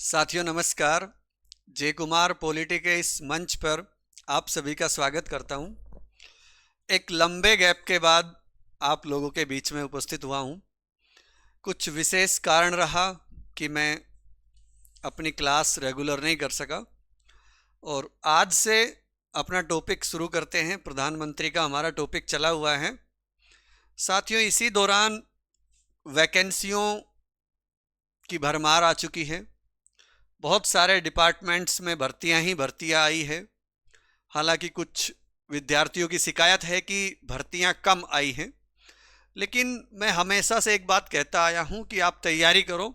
साथियों नमस्कार। जय कुमार पॉलिटी के इस मंच पर आप सभी का स्वागत करता हूं। एक लंबे गैप के बाद आप लोगों के बीच में उपस्थित हुआ हूं। कुछ विशेष कारण रहा कि मैं अपनी क्लास रेगुलर नहीं कर सका और आज से अपना टॉपिक शुरू करते हैं। प्रधानमंत्री का हमारा टॉपिक चला हुआ है। साथियों, इसी दौरान वैकेंसियों की भरमार आ चुकी है। बहुत सारे डिपार्टमेंट्स में भर्तियां आई है। हालांकि कुछ विद्यार्थियों की शिकायत है कि भर्तियां कम आई हैं, लेकिन मैं हमेशा से एक बात कहता आया हूं कि आप तैयारी करो।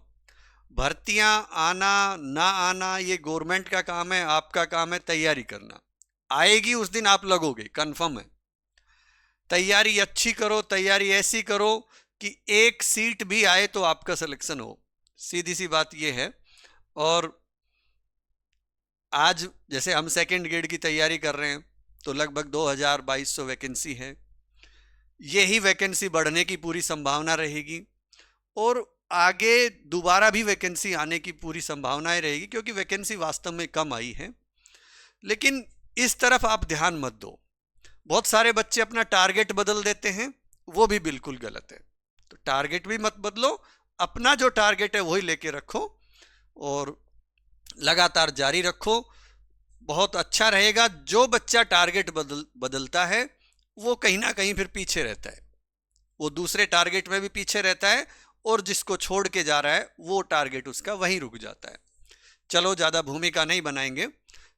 भर्तियां आना ना आना ये गवर्नमेंट का काम है, आपका काम है तैयारी करना। आएगी उस दिन आप लगोगे, कंफर्म है। तैयारी अच्छी करो, तैयारी ऐसी करो कि एक सीट भी आए तो आपका सिलेक्शन हो। सीधी सी बात यह है। और आज जैसे हम सेकंड ग्रेड की तैयारी कर रहे हैं तो लगभग 2200 वैकेंसी है। यही वैकेंसी बढ़ने की पूरी संभावना रहेगी और आगे दोबारा भी वैकेंसी आने की पूरी संभावनाएं रहेगी, क्योंकि वैकेंसी वास्तव में कम आई है। लेकिन इस तरफ आप ध्यान मत दो। बहुत सारे बच्चे अपना टारगेट बदल देते हैं, वो भी बिल्कुल गलत है। तो टारगेट भी मत बदलो, अपना जो टारगेट है वही लेके रखो और लगातार जारी रखो। बहुत अच्छा रहेगा। जो बच्चा टारगेट बदलता है वो कहीं ना कहीं फिर पीछे रहता है, वो दूसरे टारगेट में भी पीछे रहता है और जिसको छोड़ के जा रहा है वो टारगेट उसका वहीं रुक जाता है। चलो, ज़्यादा भूमिका नहीं बनाएंगे,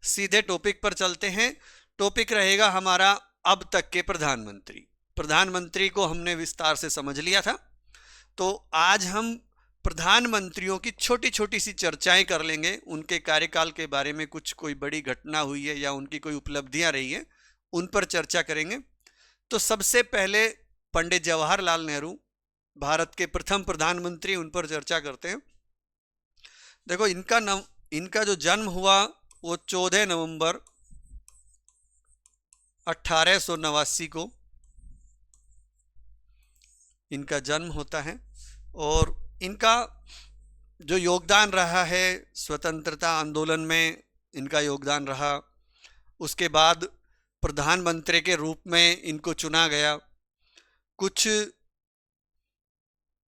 सीधे टॉपिक पर चलते हैं। टॉपिक रहेगा हमारा अब तक के प्रधानमंत्री। प्रधानमंत्री को हमने विस्तार से समझ लिया था, तो आज हम प्रधानमंत्रियों की छोटी छोटी सी चर्चाएं कर लेंगे। उनके कार्यकाल के बारे में कुछ कोई बड़ी घटना हुई है या उनकी कोई उपलब्धियां रही है, उन पर चर्चा करेंगे। तो सबसे पहले पंडित जवाहरलाल नेहरू, भारत के प्रथम प्रधानमंत्री, उन पर चर्चा करते हैं। देखो, इनका जो जन्म हुआ वो 14 नवंबर 1889 को इनका जन्म होता है। और इनका जो योगदान रहा है स्वतंत्रता आंदोलन में, इनका योगदान रहा। उसके बाद प्रधानमंत्री के रूप में इनको चुना गया। कुछ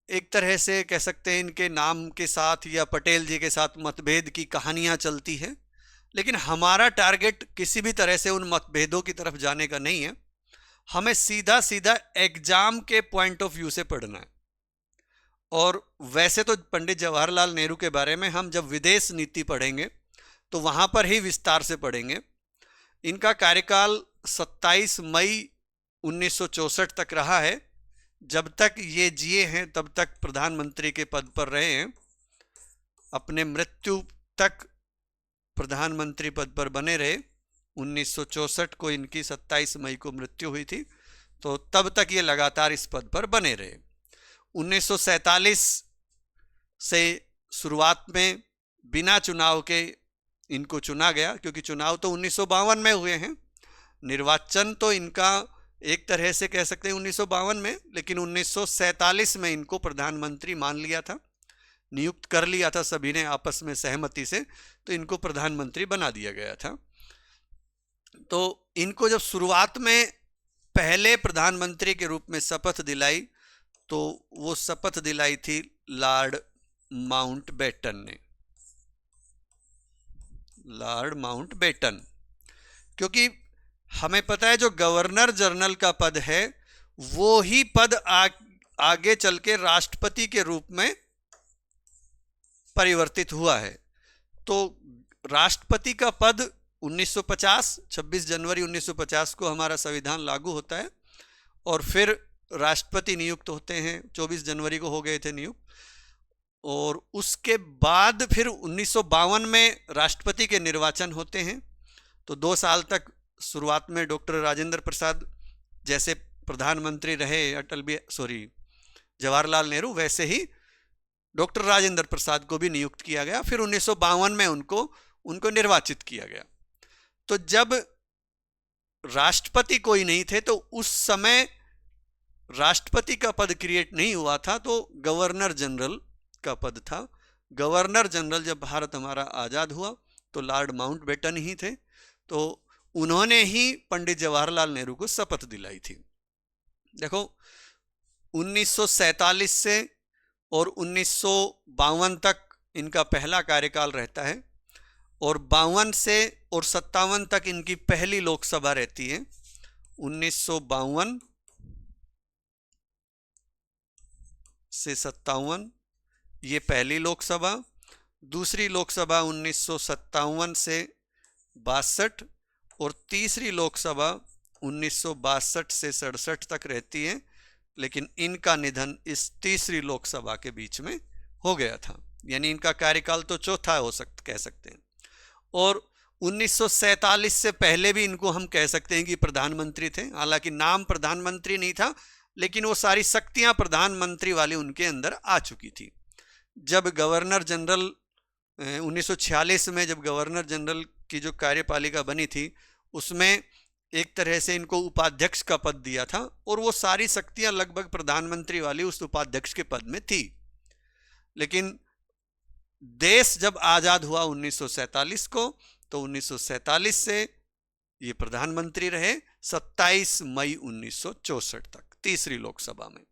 एक तरह से कह सकते हैं इनके नाम के साथ या पटेल जी के साथ मतभेद की कहानियां चलती है, लेकिन हमारा टारगेट किसी भी तरह से उन मतभेदों की तरफ जाने का नहीं है। हमें सीधा सीधा एग्जाम के पॉइंट ऑफ व्यू से पढ़ना है। और वैसे तो पंडित जवाहरलाल नेहरू के बारे में हम जब विदेश नीति पढ़ेंगे तो वहां पर ही विस्तार से पढ़ेंगे। इनका कार्यकाल 27 मई 1964 तक रहा है। जब तक ये जिए हैं तब तक प्रधानमंत्री के पद पर रहे हैं। अपने मृत्यु तक प्रधानमंत्री पद पर बने रहे। 1964 को इनकी 27 मई को मृत्यु हुई थी, तो तब तक ये लगातार इस पद पर बने रहे। 1947 से शुरुआत में बिना चुनाव के इनको चुना गया, क्योंकि चुनाव तो 1952 में हुए हैं। निर्वाचन तो इनका एक तरह से कह सकते हैं 1952 में, लेकिन 1947 में इनको प्रधानमंत्री मान लिया था, नियुक्त कर लिया था सभी ने आपस में सहमति से, तो इनको प्रधानमंत्री बना दिया गया था। तो इनको जब शुरुआत में पहले प्रधानमंत्री के रूप में शपथ दिलाई, तो वो शपथ दिलाई थी लॉर्ड माउंटबेटन ने। लॉर्ड माउंटबेटन, क्योंकि हमें पता है जो गवर्नर जनरल का पद है वो ही पद आगे चल के राष्ट्रपति के रूप में परिवर्तित हुआ है। तो राष्ट्रपति का पद 1950, 26 जनवरी 1950 को हमारा संविधान लागू होता है और फिर राष्ट्रपति नियुक्त होते हैं। 24 जनवरी को हो गए थे नियुक्त। और उसके बाद फिर 1952 में राष्ट्रपति के निर्वाचन होते हैं। तो 2 साल तक शुरुआत में डॉक्टर राजेंद्र प्रसाद जैसे प्रधानमंत्री रहे, जवाहरलाल नेहरू, वैसे ही डॉक्टर राजेंद्र प्रसाद को भी नियुक्त किया गया। फिर 1952 में उनको निर्वाचित किया गया। तो जब राष्ट्रपति कोई नहीं थे तो उस समय राष्ट्रपति का पद क्रिएट नहीं हुआ था, तो गवर्नर जनरल का पद था। गवर्नर जनरल जब भारत हमारा आज़ाद हुआ तो लॉर्ड माउंटबेटन ही थे, तो उन्होंने ही पंडित जवाहरलाल नेहरू को शपथ दिलाई थी। देखो 1947 से और 1952 तक इनका पहला कार्यकाल रहता है, और 52 से और 57 तक इनकी पहली लोकसभा रहती है। 1952 से 57 ये पहली लोकसभा, दूसरी लोकसभा 1957 से 62 और तीसरी लोकसभा 1962 से 67 तक रहती है। लेकिन इनका निधन इस तीसरी लोकसभा के बीच में हो गया था, यानी इनका कार्यकाल तो चौथा कह सकते हैं। और 1947 से पहले भी इनको हम कह सकते हैं कि प्रधानमंत्री थे, हालांकि नाम प्रधानमंत्री नहीं था, लेकिन वो सारी शक्तियां प्रधानमंत्री वाली उनके अंदर आ चुकी थी। जब गवर्नर जनरल 1946 में जब गवर्नर जनरल की जो कार्यपालिका बनी थी, उसमें एक तरह से इनको उपाध्यक्ष का पद दिया था, और वो सारी शक्तियां लगभग प्रधानमंत्री वाली उस उपाध्यक्ष के पद में थी। लेकिन देश जब आज़ाद हुआ 1947 को, तो 1947 से ये प्रधानमंत्री रहे 27 मई 1964 तक, तीसरी लोकसभा में।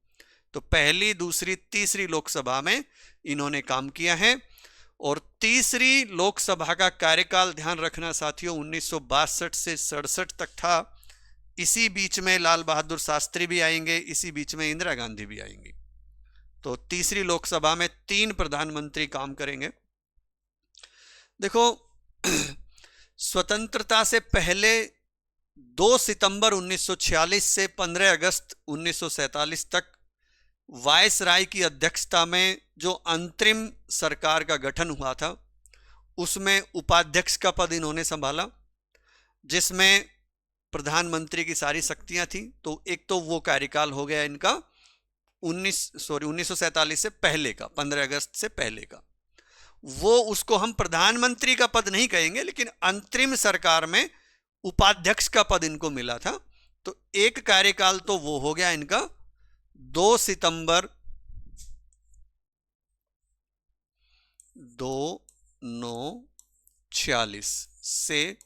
तो पहली, दूसरी, तीसरी लोकसभा में इन्होंने काम किया है। और तीसरी लोकसभा का कार्यकाल, ध्यान रखना साथियों, 1962 से 67 तक था। इसी बीच में लाल बहादुर शास्त्री भी आएंगे, इसी बीच में इंदिरा गांधी भी आएंगी। तो तीसरी लोकसभा में 3 प्रधानमंत्री काम करेंगे। देखो स्वतंत्रता से पहले 2 सितंबर 1946 से 15 अगस्त 1947 तक वायसराय की अध्यक्षता में जो अंतरिम सरकार का गठन हुआ था, उसमें उपाध्यक्ष का पद इन्होंने संभाला, जिसमें प्रधानमंत्री की सारी शक्तियां थी। तो एक तो वो कार्यकाल हो गया इनका 1947 से पहले का, 15 अगस्त से पहले का। वो उसको हम प्रधानमंत्री का पद नहीं कहेंगे, लेकिन अंतरिम सरकार में उपाध्यक्ष का पद इनको मिला था। तो एक कार्यकाल तो वो हो गया इनका 2 सितंबर 2/9/46 से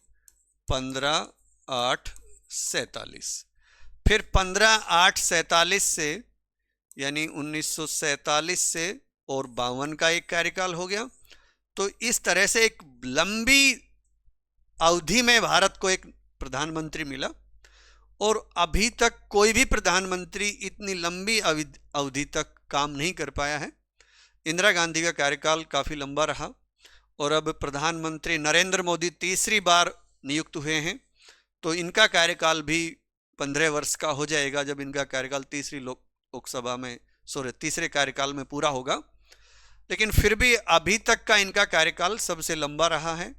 15/8/47, फिर 15/8/47 से यानी 1947 से और 52 का एक कार्यकाल हो गया। तो इस तरह से एक लंबी अवधि में भारत को एक प्रधानमंत्री मिला, और अभी तक कोई भी प्रधानमंत्री इतनी लंबी अवधि तक काम नहीं कर पाया है। इंदिरा गांधी का कार्यकाल काफ़ी लंबा रहा, और अब प्रधानमंत्री नरेंद्र मोदी तीसरी बार नियुक्त हुए हैं, तो इनका कार्यकाल भी 15 वर्ष का हो जाएगा जब इनका कार्यकाल लोकसभा में तीसरे कार्यकाल में पूरा होगा। लेकिन फिर भी अभी तक का इनका कार्यकाल सबसे लंबा रहा है।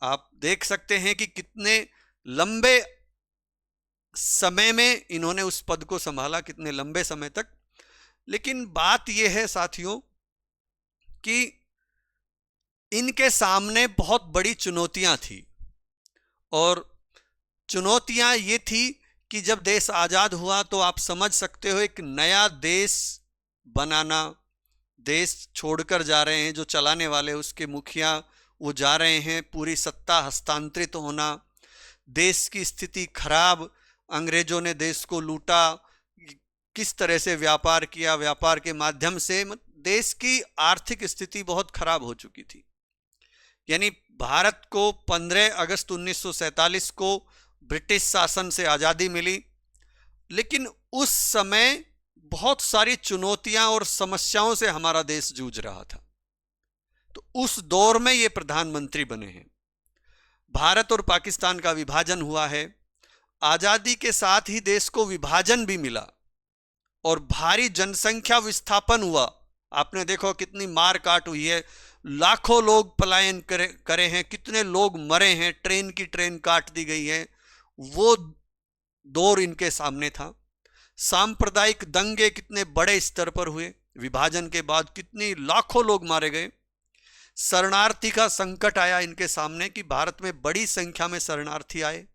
आप देख सकते हैं कि कितने लंबे समय में इन्होंने उस पद को संभाला, कितने लंबे समय तक। लेकिन बात यह है साथियों कि इनके सामने बहुत बड़ी चुनौतियां थी, और चुनौतियां ये थी कि जब देश आज़ाद हुआ तो आप समझ सकते हो एक नया देश बनाना, देश छोड़कर जा रहे हैं जो चलाने वाले उसके मुखिया वो जा रहे हैं, पूरी सत्ता हस्तांतरित होना, देश की स्थिति खराब, अंग्रेजों ने देश को लूटा, किस तरह से व्यापार किया, व्यापार के माध्यम से देश की आर्थिक स्थिति बहुत खराब हो चुकी थी। यानी भारत को 15 अगस्त 1947 को ब्रिटिश शासन से आज़ादी मिली, लेकिन उस समय बहुत सारी चुनौतियां और समस्याओं से हमारा देश जूझ रहा था। तो उस दौर में ये प्रधानमंत्री बने हैं। भारत और पाकिस्तान का विभाजन हुआ है, आज़ादी के साथ ही देश को विभाजन भी मिला और भारी जनसंख्या विस्थापन हुआ। आपने देखो कितनी मार काट हुई है, लाखों लोग पलायन करे हैं, कितने लोग मरे हैं, ट्रेन की ट्रेन काट दी गई है। वो दौर इनके सामने था। सांप्रदायिक दंगे कितने बड़े स्तर पर हुए, विभाजन के बाद कितनी लाखों लोग मारे गए। शरणार्थी का संकट आया इनके सामने कि भारत में बड़ी संख्या में शरणार्थी आए,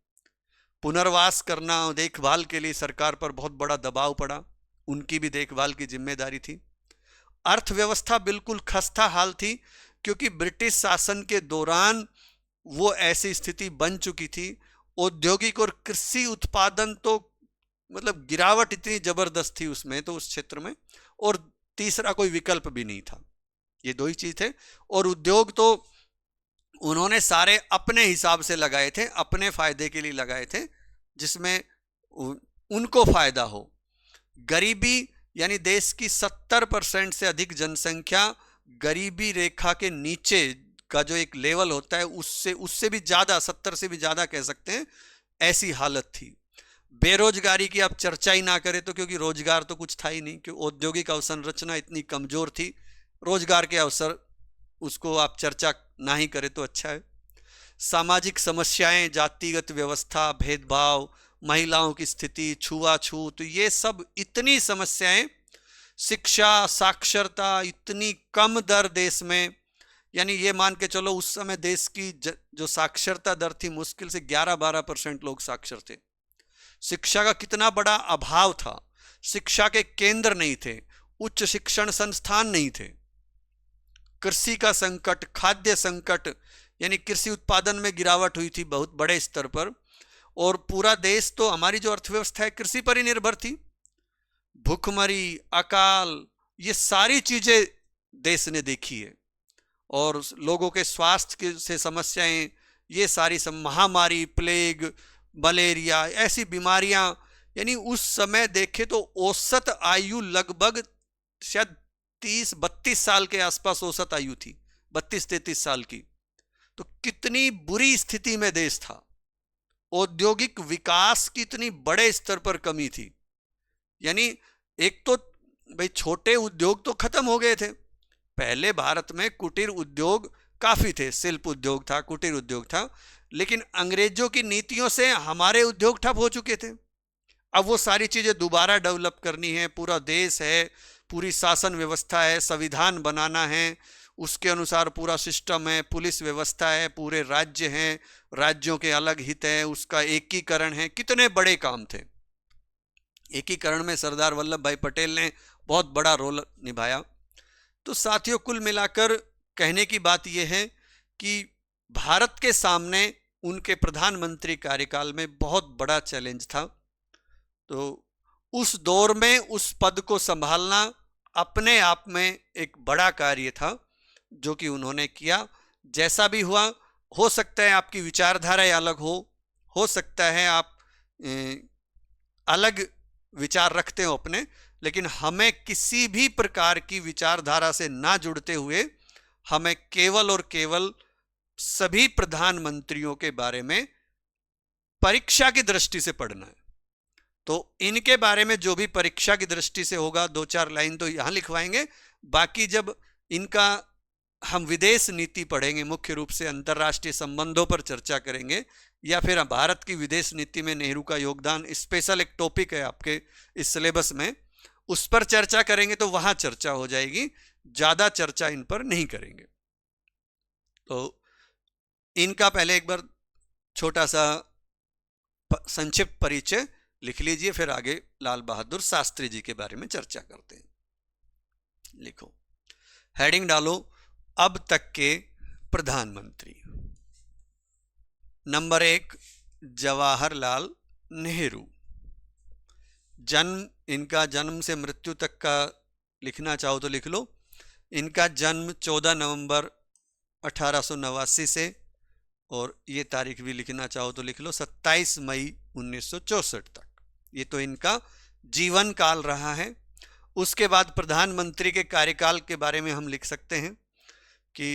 पुनर्वास करना, देखभाल के लिए सरकार पर बहुत बड़ा दबाव पड़ा, उनकी भी देखभाल की जिम्मेदारी थी। अर्थव्यवस्था बिल्कुल खस्ता हाल थी, क्योंकि ब्रिटिश शासन के दौरान वो ऐसी स्थिति बन चुकी थी। औद्योगिक और कृषि उत्पादन तो मतलब गिरावट इतनी जबरदस्त थी उसमें, तो उस क्षेत्र में, और तीसरा कोई विकल्प भी नहीं था। ये दो ही चीज थे। और उद्योग तो उन्होंने सारे अपने हिसाब से लगाए थे, अपने फायदे के लिए लगाए थे, जिसमें उनको फायदा हो। गरीबी, यानी देश की 70% से अधिक जनसंख्या गरीबी रेखा के नीचे का जो एक लेवल होता है, उससे भी ज्यादा, 70 से भी ज्यादा कह सकते हैं, ऐसी हालत थी। बेरोजगारी की आप चर्चा ही ना करें तो, क्योंकि रोजगार तो कुछ था ही नहीं, क्योंकि औद्योगिक अवसंरचना इतनी कमजोर थी। रोजगार के अवसर, उसको आप चर्चा ना ही करें तो अच्छा है। सामाजिक समस्याएं, जातिगत व्यवस्था, भेदभाव, महिलाओं की स्थिति, छुआछूत, ये सब इतनी समस्याएं, शिक्षा, साक्षरता, इतनी कम दर देश में, यानी ये मान के चलो उस समय देश की जो साक्षरता दर थी, मुश्किल से 11-12% लोग साक्षर थे। शिक्षा का कितना बड़ा अभाव था, शिक्षा के केंद्र नहीं थे, उच्च शिक्षण संस्थान नहीं थे। कृषि का संकट, खाद्य संकट, यानी कृषि उत्पादन में गिरावट हुई थी बहुत बड़े स्तर पर, और पूरा देश तो, हमारी जो अर्थव्यवस्था है, कृषि पर ही निर्भर थी। भूखमरी, अकाल, ये सारी चीजें देश ने देखी है। और लोगों के स्वास्थ्य से समस्याएं, ये सारी महामारी, प्लेग, मलेरिया, ऐसी बीमारियां, यानी उस समय देखे तो औसत आयु लगभग शायद 30-32 साल के आसपास औसत आयु थी, 32-33 साल की। तो कितनी बुरी स्थिति में देश था। औद्योगिक विकास की इतनी बड़े स्तर पर कमी थी। यानी एक तो भाई छोटे उद्योग तो खत्म हो गए थे। पहले भारत में कुटीर उद्योग काफी थे, शिल्प उद्योग था, कुटीर उद्योग था, लेकिन अंग्रेजों की नीतियों से हमारे उद्योग ठप हो चुके थे। अब वो सारी चीजें दोबारा डेवलप करनी है, पूरा देश है, पूरी शासन व्यवस्था है, संविधान बनाना है, उसके अनुसार पूरा सिस्टम है, पुलिस व्यवस्था है, पूरे राज्य हैं, राज्यों के अलग हित हैं, उसका एकीकरण है। कितने बड़े काम थे। एकीकरण में सरदार वल्लभ भाई पटेल ने बहुत बड़ा रोल निभाया। तो साथियों, कुल मिलाकर कहने की बात यह है कि भारत के सामने उनके प्रधानमंत्री कार्यकाल में बहुत बड़ा चैलेंज था। तो उस दौर में उस पद को संभालना अपने आप में एक बड़ा कार्य था, जो कि उन्होंने किया। जैसा भी हुआ, हो सकता है आपकी विचारधारा अलग हो सकता है आप अलग विचार रखते हो अपने, लेकिन हमें किसी भी प्रकार की विचारधारा से ना जुड़ते हुए, हमें केवल और केवल सभी प्रधानमंत्रियों के बारे में परीक्षा की दृष्टि से पढ़ना है। तो इनके बारे में जो भी परीक्षा की दृष्टि से होगा, 2-4 लाइन तो यहां लिखवाएंगे। बाकी जब इनका हम विदेश नीति पढ़ेंगे, मुख्य रूप से अंतर्राष्ट्रीय संबंधों पर चर्चा करेंगे, या फिर भारत की विदेश नीति में नेहरू का योगदान, स्पेशल एक टॉपिक है आपके इस सिलेबस में, उस पर चर्चा करेंगे, तो वहां चर्चा हो जाएगी। ज्यादा चर्चा इन पर नहीं करेंगे। तो इनका पहले एक बार छोटा सा संक्षिप्त परिचय लिख लीजिए, फिर आगे लाल बहादुर शास्त्री जी के बारे में चर्चा करते हैं। लिखो, हेडिंग डालो, अब तक के प्रधानमंत्री। नंबर 1, जवाहरलाल नेहरू। जन्म, इनका जन्म से मृत्यु तक का लिखना चाहो तो लिख लो। इनका जन्म 14 नवंबर 1889 से, और ये तारीख भी लिखना चाहो तो लिख लो, 27 मई 1964 तक। ये तो इनका जीवन काल रहा है। उसके बाद प्रधानमंत्री के कार्यकाल के बारे में हम लिख सकते हैं कि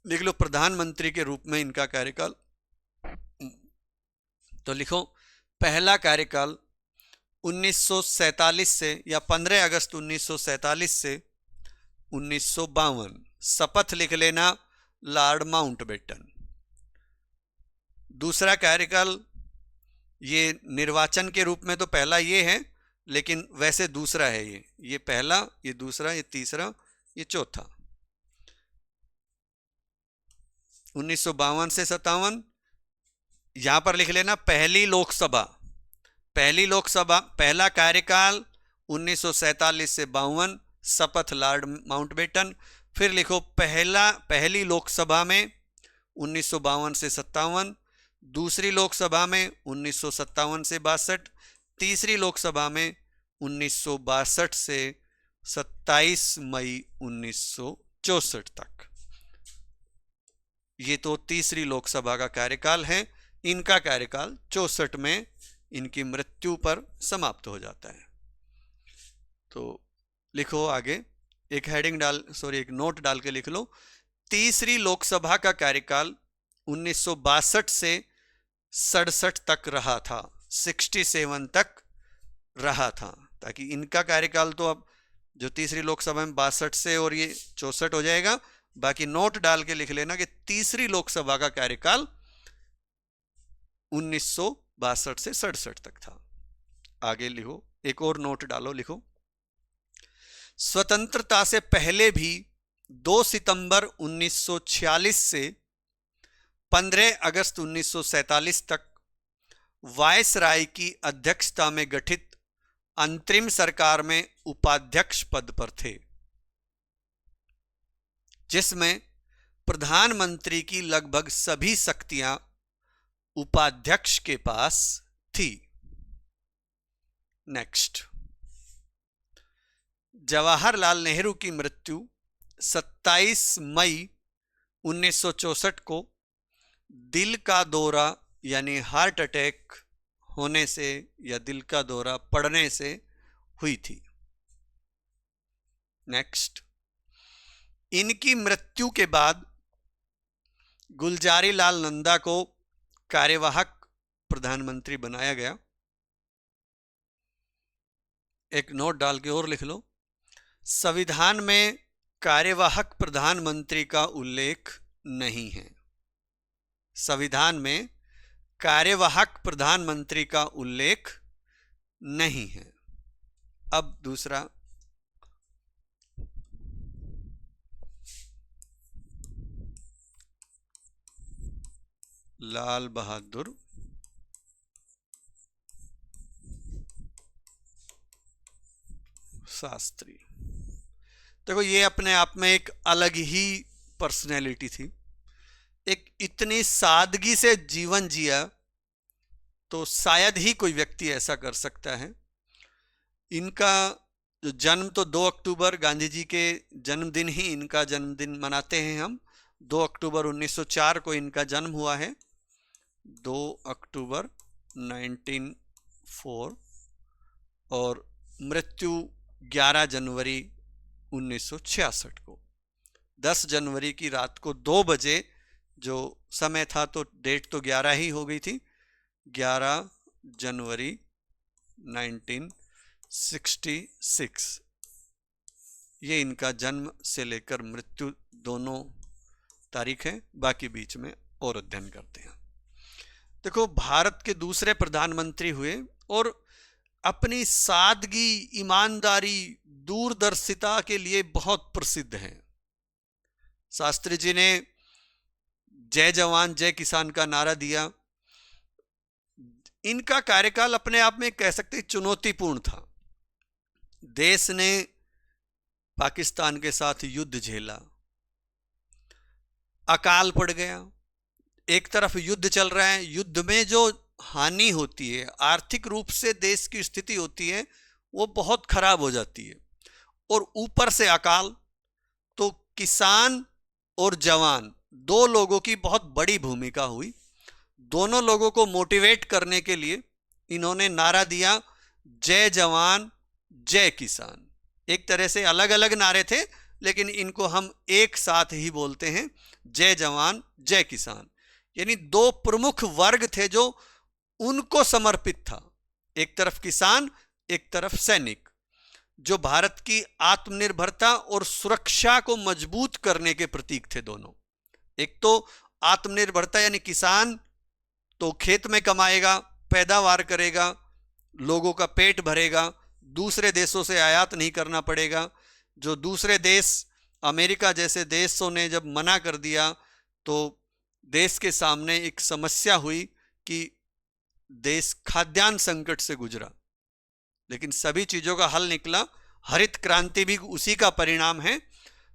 लिख लो प्रधानमंत्री के रूप में इनका कार्यकाल। तो लिखो, पहला कार्यकाल 1947 से, या 15 अगस्त 1947 से 1952। शपथ लिख लेना, लॉर्ड माउंटबेटन। दूसरा कार्यकाल, ये निर्वाचन के रूप में तो पहला ये है, लेकिन वैसे दूसरा है ये पहला, ये दूसरा, ये तीसरा, ये चौथा। 1952 से 57। यहां पर लिख लेना पहली लोकसभा। पहला कार्यकाल 1947 से 52, शपथ लॉर्ड माउंटबेटन। फिर लिखो पहली लोकसभा में 1952 से 57, दूसरी लोकसभा में 1957 से 62, तीसरी लोकसभा में 1962 से 27 मई 1964 तक। ये तो तीसरी लोकसभा का कार्यकाल है। इनका कार्यकाल 64 में इनकी मृत्यु पर समाप्त हो जाता है। तो लिखो आगे, एक नोट डाल के लिख लो। तीसरी लोकसभा का कार्यकाल 1962 से 67 तक रहा था, 67 तक रहा था, ताकि इनका कार्यकाल तो अब जो तीसरी लोकसभा में 62 से और ये 64 हो जाएगा। बाकी नोट डाल के लिख लेना कि तीसरी लोकसभा का कार्यकाल 1962 से 67 तक था। आगे लिखो, एक और नोट डालो, लिखो स्वतंत्रता से पहले भी 2 सितंबर 1946 से 15 अगस्त 1947 तक वायसराय की अध्यक्षता में गठित अंतरिम सरकार में उपाध्यक्ष पद पर थे, जिसमें प्रधानमंत्री की लगभग सभी शक्तियां उपाध्यक्ष के पास थी। नेक्स्ट, जवाहरलाल नेहरू की मृत्यु 27 मई 1964 को दिल का दौरा यानी हार्ट अटैक होने से या दिल का दौरा पड़ने से हुई थी। नेक्स्ट, इनकी मृत्यु के बाद गुलजारी लाल नंदा को कार्यवाहक प्रधानमंत्री बनाया गया। एक नोट डाल के और लिख लो, संविधान में कार्यवाहक प्रधानमंत्री का उल्लेख नहीं है। संविधान में कार्यवाहक प्रधानमंत्री का उल्लेख नहीं है। अब दूसरा, लाल बहादुर शास्त्री। देखो, ये अपने आप में एक अलग ही पर्सनैलिटी थी। एक इतनी सादगी से जीवन जिया तो शायद ही कोई व्यक्ति ऐसा कर सकता है। इनका जो जन्म तो 2 अक्टूबर, गांधी जी के जन्मदिन ही इनका जन्मदिन मनाते हैं हम। 2 अक्टूबर 1904 को इनका जन्म हुआ है, 2 अक्टूबर 1904, और मृत्यु 11 जनवरी 1966 को। 10 जनवरी की रात को 2 बजे जो समय था, तो डेट तो 11 ही हो गई थी, 11 जनवरी 1966। ये इनका जन्म से लेकर मृत्यु दोनों तारीख है। बाकी बीच में और अध्ययन करते हैं। देखो, भारत के दूसरे प्रधानमंत्री हुए और अपनी सादगी, ईमानदारी, दूरदर्शिता के लिए बहुत प्रसिद्ध हैं। शास्त्री जी ने जय जवान जय किसान का नारा दिया। इनका कार्यकाल अपने आप में कह सकते चुनौतीपूर्ण था। देश ने पाकिस्तान के साथ युद्ध झेला, अकाल पड़ गया, एक तरफ युद्ध चल रहा है, युद्ध में जो हानि होती है, आर्थिक रूप से देश की स्थिति होती है, वो बहुत खराब हो जाती है, और ऊपर से अकाल। तो किसान और जवान 2 लोगों की बहुत बड़ी भूमिका हुई। दोनों लोगों को मोटिवेट करने के लिए इन्होंने नारा दिया, जय जवान जय किसान। एक तरह से अलग अलग नारे थे, लेकिन इनको हम एक साथ ही बोलते हैं, जय जवान जय किसान। यानी 2 प्रमुख वर्ग थे जो उनको समर्पित था, एक तरफ किसान, एक तरफ सैनिक, जो भारत की आत्मनिर्भरता और सुरक्षा को मजबूत करने के प्रतीक थे दोनों। एक तो आत्मनिर्भरता यानी किसान तो खेत में कमाएगा, पैदावार करेगा, लोगों का पेट भरेगा, दूसरे देशों से आयात नहीं करना पड़ेगा। जो दूसरे देश, अमेरिका जैसे देशों ने जब मना कर दिया, तो देश के सामने एक समस्या हुई कि देश खाद्यान्न संकट से गुजरा। लेकिन सभी चीज़ों का हल निकला हरित क्रांति भी उसी का परिणाम है,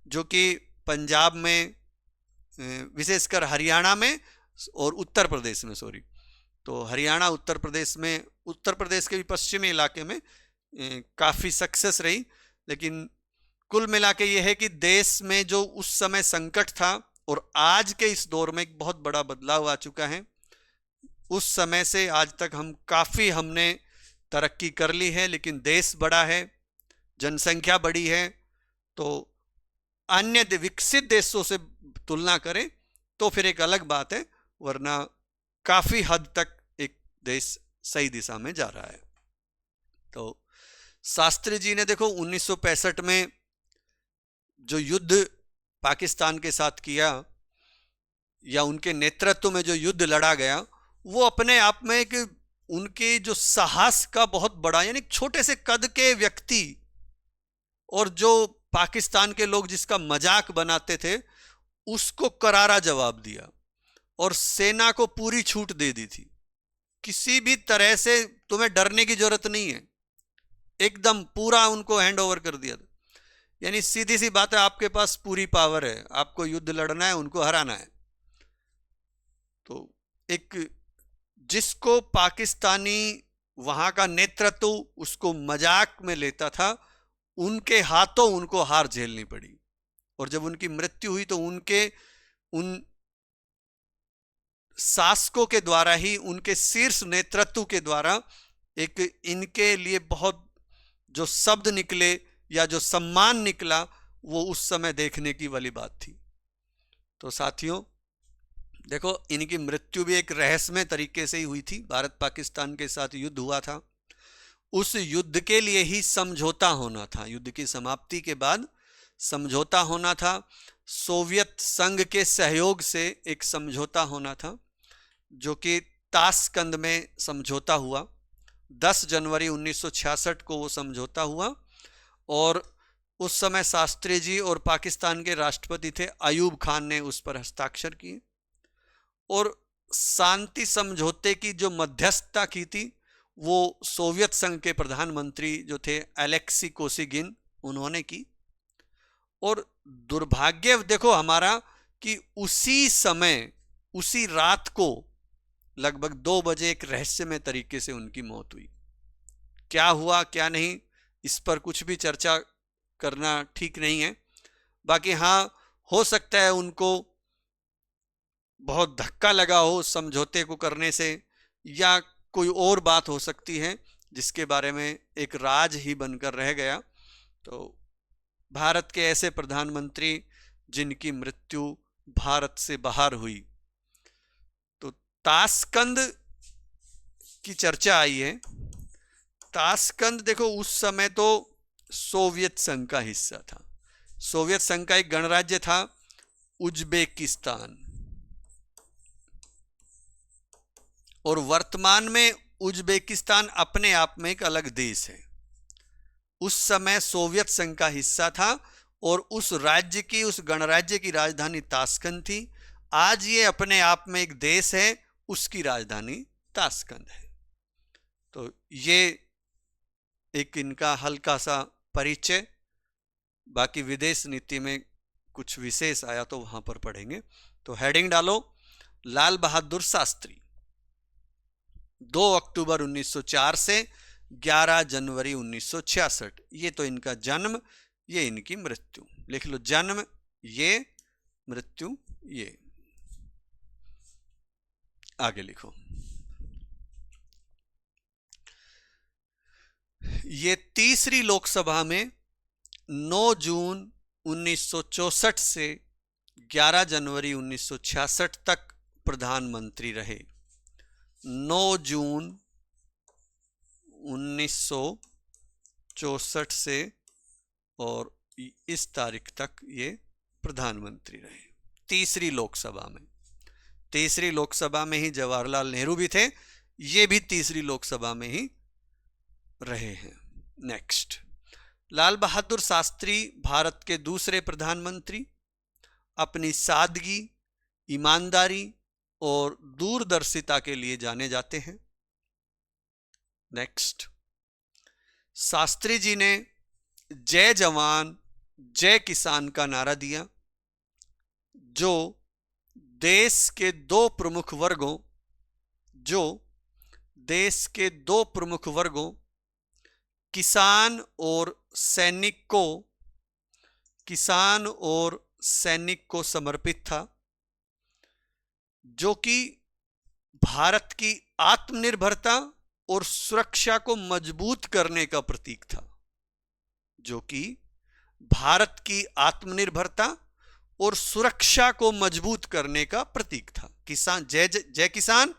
जो कि पंजाब में, विशेषकर हरियाणा में और उत्तर प्रदेश में, तो हरियाणा उत्तर प्रदेश में, उत्तर प्रदेश के भी पश्चिमी इलाके में काफ़ी सक्सेस रही। लेकिन कुल मिला के ये है कि देश में जो उस समय संकट था और आज के इस दौर में एक बहुत बड़ा बदलाव आ चुका है। उस समय से आज तक हमने तरक्की कर ली है, लेकिन देश बड़ा है, जनसंख्या बड़ी है, तो अन्य विकसित देशों से तुलना करें तो फिर एक अलग बात है, वरना काफ़ी हद तक एक देश सही दिशा में जा रहा है। तो शास्त्री जी ने देखो 1965 में जो युद्ध पाकिस्तान के साथ किया, या उनके नेतृत्व में जो युद्ध लड़ा गया, वो अपने आप में एक उनके जो साहस का बहुत बड़ा, यानी छोटे से कद के व्यक्ति और जो पाकिस्तान के लोग जिसका मजाक बनाते थे, उसको करारा जवाब दिया और सेना को पूरी छूट दे दी थी। किसी भी तरह से तुम्हें डरने की जरूरत नहीं है, एकदम पूरा उनको हैंड ओवर कर दिया था। यानी सीधी सी बात है, आपके पास पूरी पावर है, आपको युद्ध लड़ना है, उनको हराना है। तो एक जिसको पाकिस्तानी वहां का नेतृत्व उसको मजाक में लेता था, उनके हाथों उनको हार झेलनी पड़ी। और जब उनकी मृत्यु हुई तो उन शासकों के द्वारा ही, उनके शीर्ष नेतृत्व के द्वारा एक इनके लिए बहुत जो शब्द निकले या जो सम्मान निकला, वो उस समय देखने की वाली बात थी। तो साथियों देखो, इनकी मृत्यु भी एक रहस्यमय तरीके से ही हुई थी। भारत पाकिस्तान के साथ युद्ध हुआ था, उस युद्ध के लिए ही समझौता होना था, युद्ध की समाप्ति के बाद समझौता होना था। सोवियत संघ के सहयोग से एक समझौता होना था, जो कि ताशकंद में समझौता हुआ। 10 जनवरी 1966 को वो समझौता हुआ, और उस समय शास्त्री जी और पाकिस्तान के राष्ट्रपति थे अयूब खान ने उस पर हस्ताक्षर किए। और शांति समझौते की जो मध्यस्थता की थी, वो सोवियत संघ के प्रधानमंत्री जो थे अलेक्सी कोसिगिन, उन्होंने की। और दुर्भाग्य देखो हमारा कि उसी समय, उसी रात को लगभग 2 बजे एक रहस्यमय तरीके से उनकी मौत हुई। क्या हुआ क्या नहीं, इस पर कुछ भी चर्चा करना ठीक नहीं है। बाकी हाँ, हो सकता है उनको बहुत धक्का लगा हो समझौते को करने से, या कोई और बात हो सकती है जिसके बारे में एक राज ही बनकर रह गया। तो भारत के ऐसे प्रधानमंत्री जिनकी मृत्यु भारत से बाहर हुई, तो ताशकंद की चर्चा आई है। ताशकंद देखो उस समय तो सोवियत संघ का हिस्सा था। सोवियत संघ का एक गणराज्य था उज्बेकिस्तान, और वर्तमान में उज्बेकिस्तान अपने आप में एक अलग देश है। उस समय सोवियत संघ का हिस्सा था, और उस राज्य की, उस गणराज्य की राजधानी ताशकंद थी। आज ये अपने आप में एक देश है, उसकी राजधानी ताशकंद है। तो ये एक इनका हल्का सा परिचय। बाकी विदेश नीति में कुछ विशेष आया तो वहां पर पढ़ेंगे। तो हेडिंग डालो, लाल बहादुर शास्त्री, 2 अक्टूबर 1904 से 11 जनवरी 1966। ये तो इनका जन्म, ये इनकी मृत्यु। लिख लो, जन्म ये, मृत्यु ये, आगे लिखो। ये तीसरी लोकसभा में 9 जून 1964 से 11 जनवरी 1966 तक प्रधानमंत्री रहे। 9 जून 1964 से और इस तारीख तक ये प्रधानमंत्री रहे, तीसरी लोकसभा में। तीसरी लोकसभा में ही जवाहरलाल नेहरू भी थे, ये भी तीसरी लोकसभा में ही रहे हैं। नेक्स्ट, लाल बहादुर शास्त्री भारत के दूसरे प्रधानमंत्री, अपनी सादगी, ईमानदारी और दूरदर्शिता के लिए जाने जाते हैं। नेक्स्ट, शास्त्री जी ने जय जवान जय किसान का नारा दिया, जो देश के दो प्रमुख वर्गों किसान और सैनिक को समर्पित था, जो कि भारत की आत्मनिर्भरता और सुरक्षा को मजबूत करने का प्रतीक था, जो कि भारत की आत्मनिर्भरता और सुरक्षा को मजबूत करने का प्रतीक था। किसान जय किसान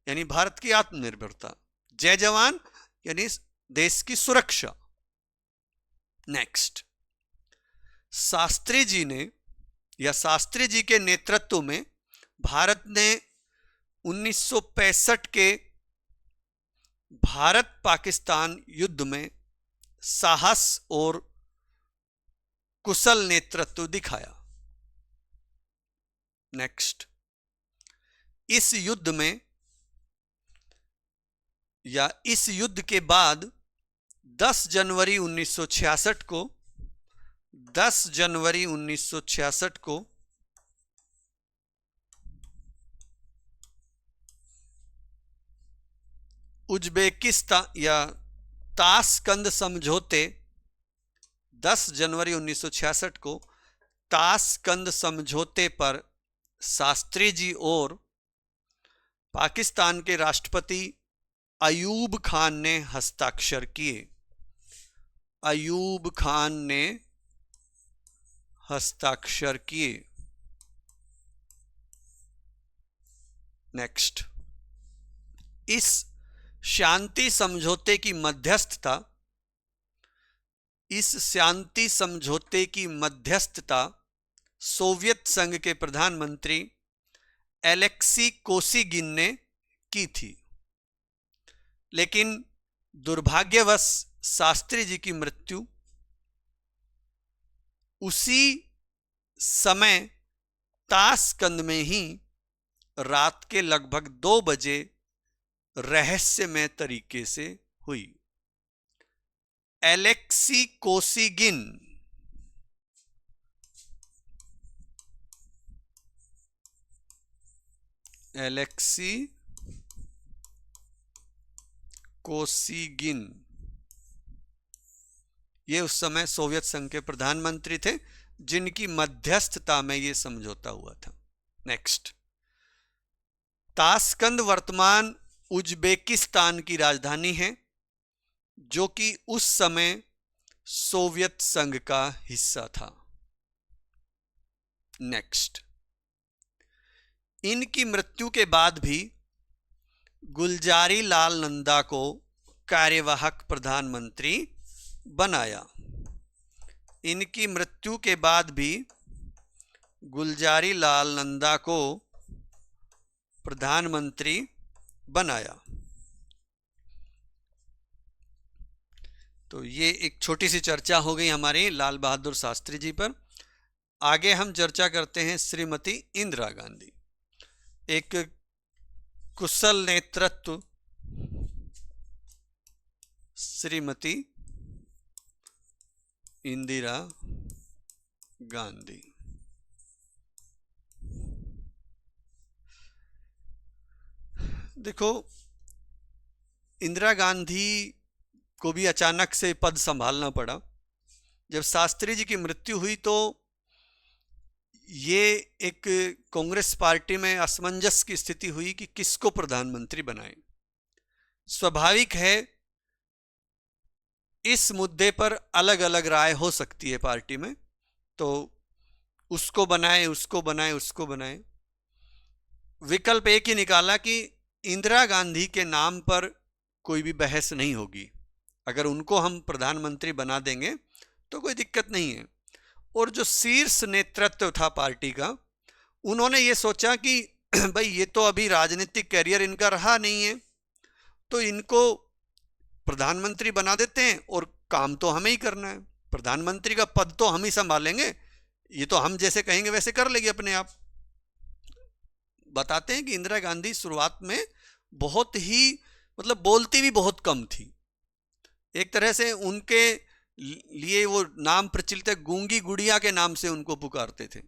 यानी भारत की आत्मनिर्भरता, जय जवान यानी देश की सुरक्षा। नेक्स्ट, शास्त्री जी के नेतृत्व में भारत ने 1965 के भारत पाकिस्तान युद्ध में साहस और कुशल नेतृत्व दिखाया। नेक्स्ट, इस युद्ध के बाद 10 जनवरी 1966 को उज्बेकिस्तान या ताशकंद समझौते 10 जनवरी 1966 को ताशकंद समझौते पर शास्त्री जी और पाकिस्तान के राष्ट्रपति अयूब खान ने हस्ताक्षर किए। नेक्स्ट, इस शांति समझौते की मध्यस्थता सोवियत संघ के प्रधानमंत्री एलेक्सी कोसिगिन ने की थी, लेकिन दुर्भाग्यवश शास्त्री जी की मृत्यु उसी समय ताशकंद में ही रात के लगभग 2 बजे रहस्यमय तरीके से हुई। एलेक्सी कोसिगिन ये उस समय सोवियत संघ के प्रधानमंत्री थे, जिनकी मध्यस्थता में ये समझौता हुआ था। नेक्स्ट, ताशकंद वर्तमान उज्बेकिस्तान की राजधानी है, जो कि उस समय सोवियत संघ का हिस्सा था। नेक्स्ट, इनकी मृत्यु के बाद भी गुलजारी लाल नंदा को कार्यवाहक प्रधानमंत्री बनाया। इनकी मृत्यु के बाद भी गुलजारी लाल नंदा को प्रधानमंत्री बनाया। तो ये एक छोटी सी चर्चा हो गई हमारी लाल बहादुर शास्त्री जी पर। आगे हम चर्चा करते हैं श्रीमती इंदिरा गांधी। एक कुशल नेतृत्व श्रीमती इंदिरा गांधी। देखो, इंदिरा गांधी को भी अचानक से पद संभालना पड़ा। जब शास्त्री जी की मृत्यु हुई तो ये एक कांग्रेस पार्टी में असमंजस की स्थिति हुई कि किसको प्रधानमंत्री बनाएं। स्वाभाविक है, इस मुद्दे पर अलग अलग राय हो सकती है पार्टी में, तो उसको बनाए। विकल्प एक ही निकाला कि इंदिरा गांधी के नाम पर कोई भी बहस नहीं होगी, अगर उनको हम प्रधानमंत्री बना देंगे तो कोई दिक्कत नहीं है। और जो शीर्ष नेतृत्व था पार्टी का, उन्होंने ये सोचा कि भाई ये तो अभी राजनीतिक कैरियर इनका रहा नहीं है, तो इनको प्रधानमंत्री बना देते हैं और काम तो हमें ही करना है, प्रधानमंत्री का पद तो हम ही संभालेंगे, ये तो हम जैसे कहेंगे वैसे कर लेंगे अपने आप। बताते हैं कि इंदिरा गांधी शुरुआत में बहुत ही बोलती भी बहुत कम थी। एक तरह से उनके लिए वो नाम प्रचलित है, गूंगी गुड़िया के नाम से उनको पुकारते थे।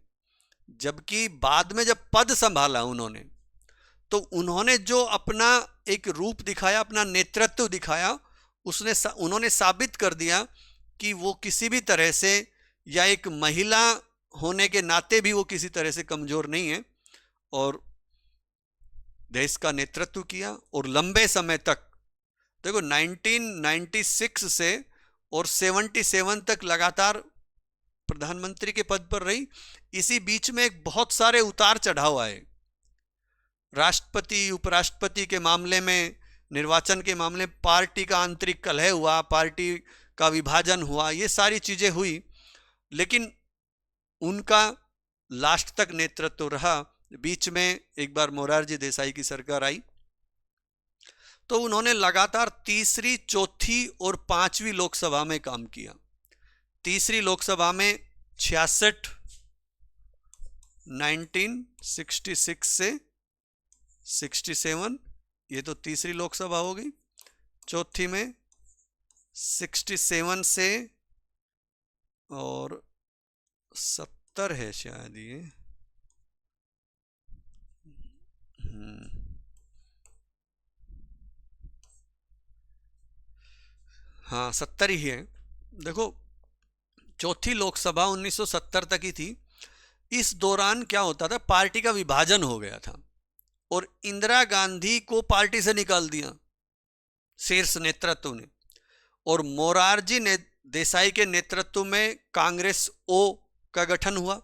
जबकि बाद में जब पद संभाला उन्होंने, तो उन्होंने जो अपना एक रूप दिखाया, अपना नेतृत्व दिखाया, उन्होंने साबित कर दिया कि वो किसी भी तरह से, या एक महिला होने के नाते भी वो किसी तरह से कमजोर नहीं है, और देश का नेतृत्व किया। और लंबे समय तक, देखो 1996 से और 77 तक लगातार प्रधानमंत्री के पद पर रही। इसी बीच में एक बहुत सारे उतार चढ़ाव आए, राष्ट्रपति उपराष्ट्रपति के मामले में, निर्वाचन के मामले में पार्टी का आंतरिक कलह हुआ, पार्टी का विभाजन हुआ, ये सारी चीजें हुई, लेकिन उनका लास्ट तक नेतृत्व रहा। बीच में एक बार मोरारजी देसाई की सरकार आई, तो उन्होंने लगातार तीसरी, चौथी और पांचवी लोकसभा में काम किया। तीसरी लोकसभा में 66, 1966 से 67, ये तो तीसरी लोकसभा हो गई। चौथी में 67 से और 70 है शायद ये, हाँ 70 ही है। देखो, चौथी लोकसभा 1970 तक ही थी। इस दौरान क्या होता था, पार्टी का विभाजन हो गया था और इंदिरा गांधी को पार्टी से निकाल दिया शीर्ष नेतृत्व ने, और मोरारजी देसाई के नेतृत्व में कांग्रेस ओ का गठन हुआ।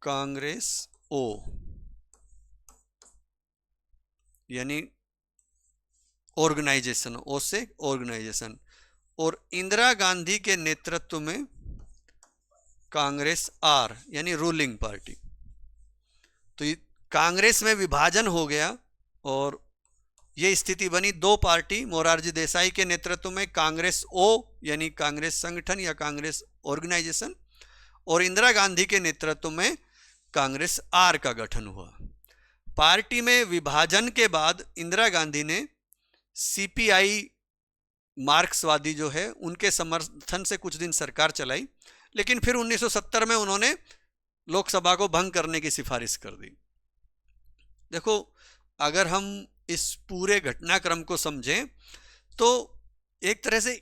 कांग्रेस ओ यानी ऑर्गेनाइजेशन, ओ से ऑर्गेनाइजेशन, और इंदिरा गांधी के नेतृत्व में कांग्रेस आर यानी रूलिंग पार्टी। तो कांग्रेस में विभाजन हो गया और ये स्थिति बनी, दो पार्टी, मोरारजी देसाई के नेतृत्व में कांग्रेस ओ यानी कांग्रेस संगठन या कांग्रेस ऑर्गेनाइजेशन, और इंदिरा गांधी के नेतृत्व में कांग्रेस आर का गठन हुआ। पार्टी में विभाजन के बाद इंदिरा गांधी ने सीपीआई, मार्क्सवादी जो है, उनके समर्थन से कुछ दिन सरकार चलाई, लेकिन फिर 1970 में उन्होंने लोकसभा को भंग करने की सिफारिश कर दी। देखो, अगर हम इस पूरे घटनाक्रम को समझें तो एक तरह से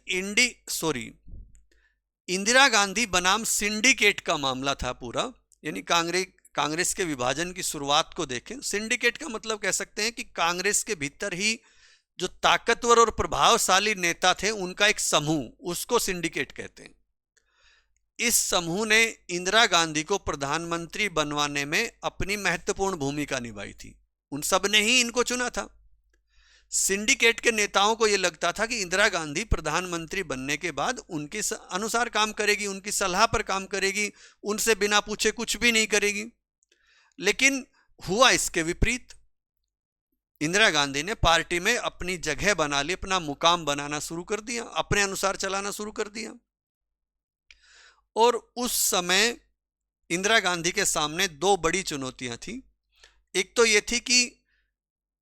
इंदिरा गांधी बनाम सिंडिकेट का मामला था पूरा। यानी कांग्रेस के विभाजन की शुरुआत को देखें, सिंडिकेट का मतलब कह सकते हैं कि कांग्रेस के भीतर ही जो ताकतवर और प्रभावशाली नेता थे उनका एक समूह, उसको सिंडिकेट कहते हैं। इस समूह ने इंदिरा गांधी को प्रधानमंत्री बनवाने में अपनी महत्वपूर्ण भूमिका निभाई थी। उन सब ने ही इनको चुना था। सिंडिकेट के नेताओं को यह लगता था कि इंदिरा गांधी प्रधानमंत्री बनने के बाद उनके अनुसार काम करेगी, उनकी सलाह पर काम करेगी, उनसे बिना पूछे कुछ भी नहीं करेगी। लेकिन हुआ इसके विपरीत। इंदिरा गांधी ने पार्टी में अपनी जगह बना ली, अपना मुकाम बनाना शुरू कर दिया, अपने अनुसार चलाना शुरू कर दिया। और उस समय इंदिरा गांधी के सामने दो बड़ी चुनौतियां थी। एक तो यह थी कि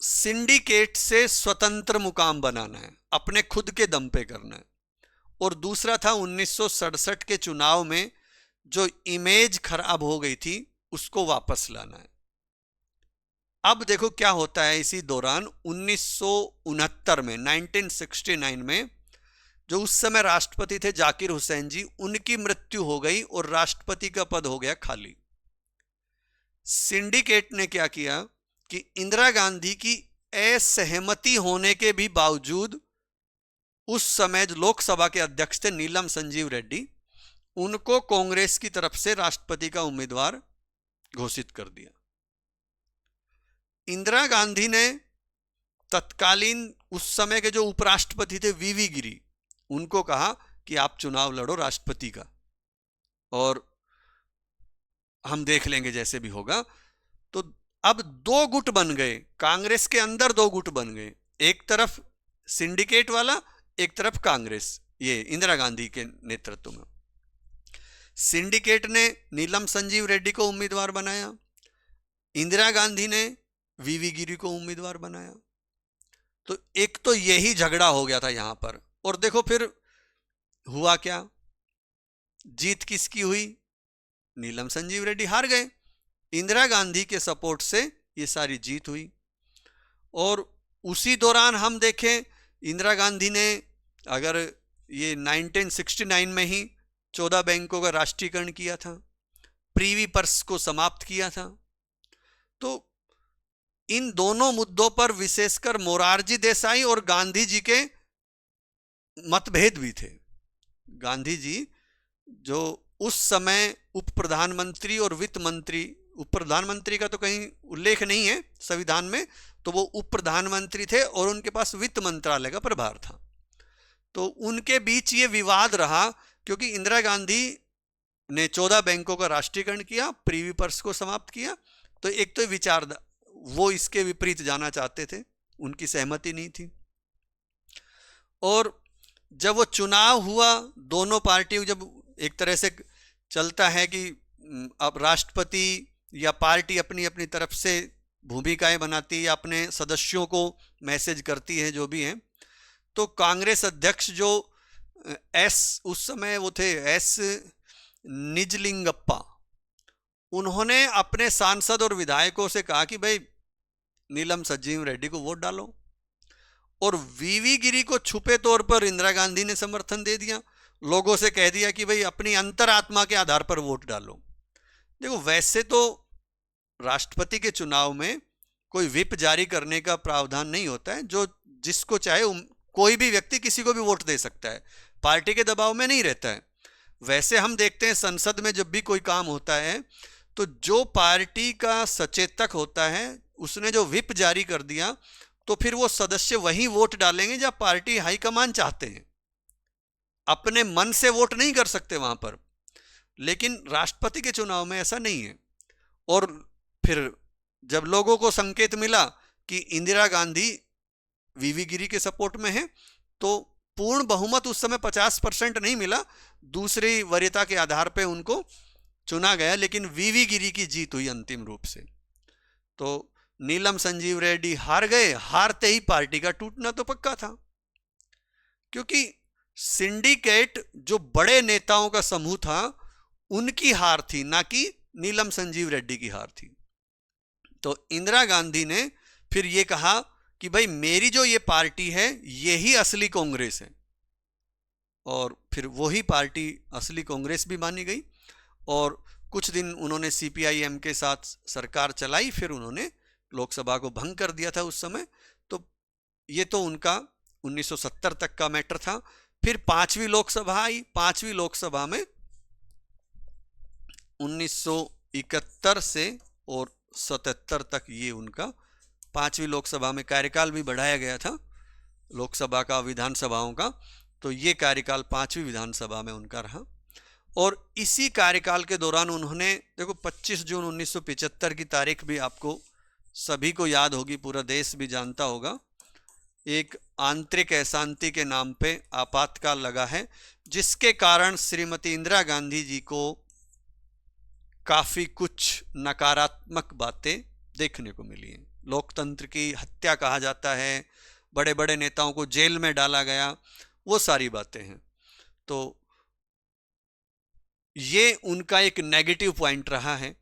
सिंडिकेट से स्वतंत्र मुकाम बनाना है, अपने खुद के दम पे करना है, और दूसरा था 1967 के चुनाव में जो इमेज खराब हो गई थी उसको वापस लाना है। अब देखो क्या होता है इसी दौरान 1969 में, 1969 में, जो उस समय राष्ट्रपति थे जाकिर हुसैन जी, उनकी मृत्यु हो गई और राष्ट्रपति का पद हो गया खाली। सिंडिकेट ने क्या किया कि इंदिरा गांधी की असहमति होने के भी बावजूद उस समय जो लोकसभा के अध्यक्ष थे नीलम संजीव रेड्डी, उनको कांग्रेस की तरफ से राष्ट्रपति का उम्मीदवार घोषित कर दिया। इंदिरा गांधी ने तत्कालीन उस समय के जो उपराष्ट्रपति थे वीवी गिरी, उनको कहा कि आप चुनाव लड़ो राष्ट्रपति का और हम देख लेंगे जैसे भी होगा। तो अब दो गुट बन गए, कांग्रेस के अंदर दो गुट बन गए, एक तरफ सिंडिकेट वाला, एक तरफ कांग्रेस, ये इंदिरा गांधी के नेतृत्व में। सिंडिकेट ने नीलम संजीव रेड्डी को उम्मीदवार बनाया, इंदिरा गांधी ने वीवी गिरी को उम्मीदवार बनाया। तो एक तो यही झगड़ा हो गया था यहाँ पर। और देखो फिर हुआ क्या, जीत किसकी हुई? नीलम संजीव रेड्डी हार गए। इंदिरा गांधी के सपोर्ट से ये सारी जीत हुई। और उसी दौरान हम देखें, इंदिरा गांधी ने अगर ये 1969 में ही 14 बैंकों का राष्ट्रीयकरण किया था, प्रीवी पर्स को समाप्त किया था। तो इन दोनों मुद्दों पर विशेषकर मोरारजी देसाई और गांधी जी के मतभेद भी थे। गांधी जी जो उस समय उप प्रधानमंत्री और वित्त मंत्री, उप प्रधानमंत्री का तो कहीं उल्लेख नहीं है संविधान में, तो वो उप प्रधानमंत्री थे और उनके पास वित्त मंत्रालय का प्रभार था। तो उनके बीच ये विवाद रहा, क्योंकि इंदिरा गांधी ने 14 बैंकों का राष्ट्रीयकरण किया, प्रीवी पर्स को समाप्त किया। तो एक तो विचार वो इसके विपरीत जाना चाहते थे, उनकी सहमति नहीं थी। और जब वो चुनाव हुआ, दोनों पार्टियों, जब एक तरह से चलता है कि अब राष्ट्रपति या पार्टी अपनी अपनी तरफ से भूमिकाएं बनाती है या अपने सदस्यों को मैसेज करती है, जो भी है, तो कांग्रेस अध्यक्ष जो उस समय वो थे एस निजलिंगप्पा, उन्होंने अपने सांसद और विधायकों से कहा कि भाई नीलम संजीव रेड्डी को वोट डालो। और वीवी गिरी को छुपे तौर पर इंदिरा गांधी ने समर्थन दे दिया, लोगों से कह दिया कि भाई अपनी अंतरात्मा के आधार पर वोट डालो। देखो, वैसे तो राष्ट्रपति के चुनाव में कोई व्हिप जारी करने का प्रावधान नहीं होता है, जो जिसको चाहे कोई भी व्यक्ति किसी को भी वोट दे सकता है, पार्टी के दबाव में नहीं रहता है। वैसे हम देखते हैं संसद में जब भी कोई काम होता है, तो जो पार्टी का सचेतक होता है उसने जो व्हिप जारी कर दिया, तो फिर वो सदस्य वहीं वोट डालेंगे जहां पार्टी हाईकमान चाहते हैं, अपने मन से वोट नहीं कर सकते वहां पर। लेकिन राष्ट्रपति के चुनाव में ऐसा नहीं है। और फिर जब लोगों को संकेत मिला कि इंदिरा गांधी वीवी गिरी के सपोर्ट में है, तो पूर्ण बहुमत उस समय 50% नहीं मिला, दूसरी वरीयता के आधार पर उनको चुना गया, लेकिन वीवी गिरी की जीत हुई अंतिम रूप से। तो नीलम संजीव रेड्डी हार गए। हारते ही पार्टी का टूटना तो पक्का था, क्योंकि सिंडिकेट जो बड़े नेताओं का समूह था उनकी हार थी, ना कि नीलम संजीव रेड्डी की हार थी। तो इंदिरा गांधी ने फिर ये कहा कि भाई मेरी जो ये पार्टी है यही असली कांग्रेस है, और फिर वही पार्टी असली कांग्रेस भी मानी गई। और कुछ दिन उन्होंने सीपीआईएम के साथ सरकार चलाई, फिर उन्होंने लोकसभा को भंग कर दिया था उस समय। तो ये तो उनका 1970 तक का मैटर था। फिर 5वीं लोकसभा आई। 5वीं लोकसभा में 1971 से और 77 तक ये उनका 5वीं लोकसभा में कार्यकाल भी बढ़ाया गया था लोकसभा का, विधानसभाओं का। तो ये कार्यकाल 5वीं विधानसभा में उनका रहा। और इसी कार्यकाल के दौरान उन्होंने, देखो 25 जून 1975 की तारीख भी आपको सभी को याद होगी, पूरा देश भी जानता होगा, एक आंतरिक अशांति के नाम पे आपातकाल लगा है, जिसके कारण श्रीमती इंदिरा गांधी जी को काफ़ी कुछ नकारात्मक बातें देखने को मिली हैं। लोकतंत्र की हत्या कहा जाता है, बड़े बड़े नेताओं को जेल में डाला गया, वो सारी बातें हैं। तो ये उनका एक नेगेटिव पॉइंट रहा है,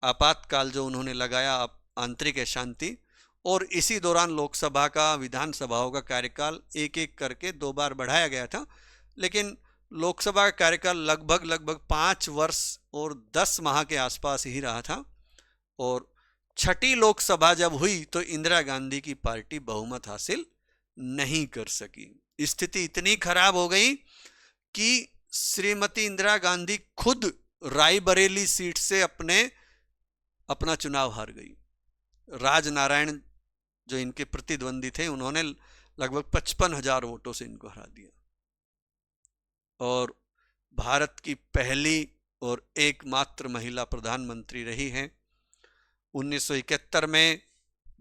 आपातकाल जो उन्होंने लगाया, आंतरिक अशांति। और इसी दौरान लोकसभा का, विधानसभाओं का कार्यकाल एक एक करके 2 बार बढ़ाया गया था, लेकिन लोकसभा का कार्यकाल लगभग 5 वर्ष और 10 माह के आसपास ही रहा था। और 6ठी लोकसभा जब हुई तो इंदिरा गांधी की पार्टी बहुमत हासिल नहीं कर सकी। स्थिति इतनी खराब हो गई कि श्रीमती इंदिरा गांधी खुद रायबरेली सीट से अपना चुनाव हार गई। राजनारायण जो इनके प्रतिद्वंदी थे, उन्होंने लगभग 55,000 वोटों से इनको हरा दिया। और भारत की पहली और एकमात्र महिला प्रधानमंत्री रही हैं। 1971 में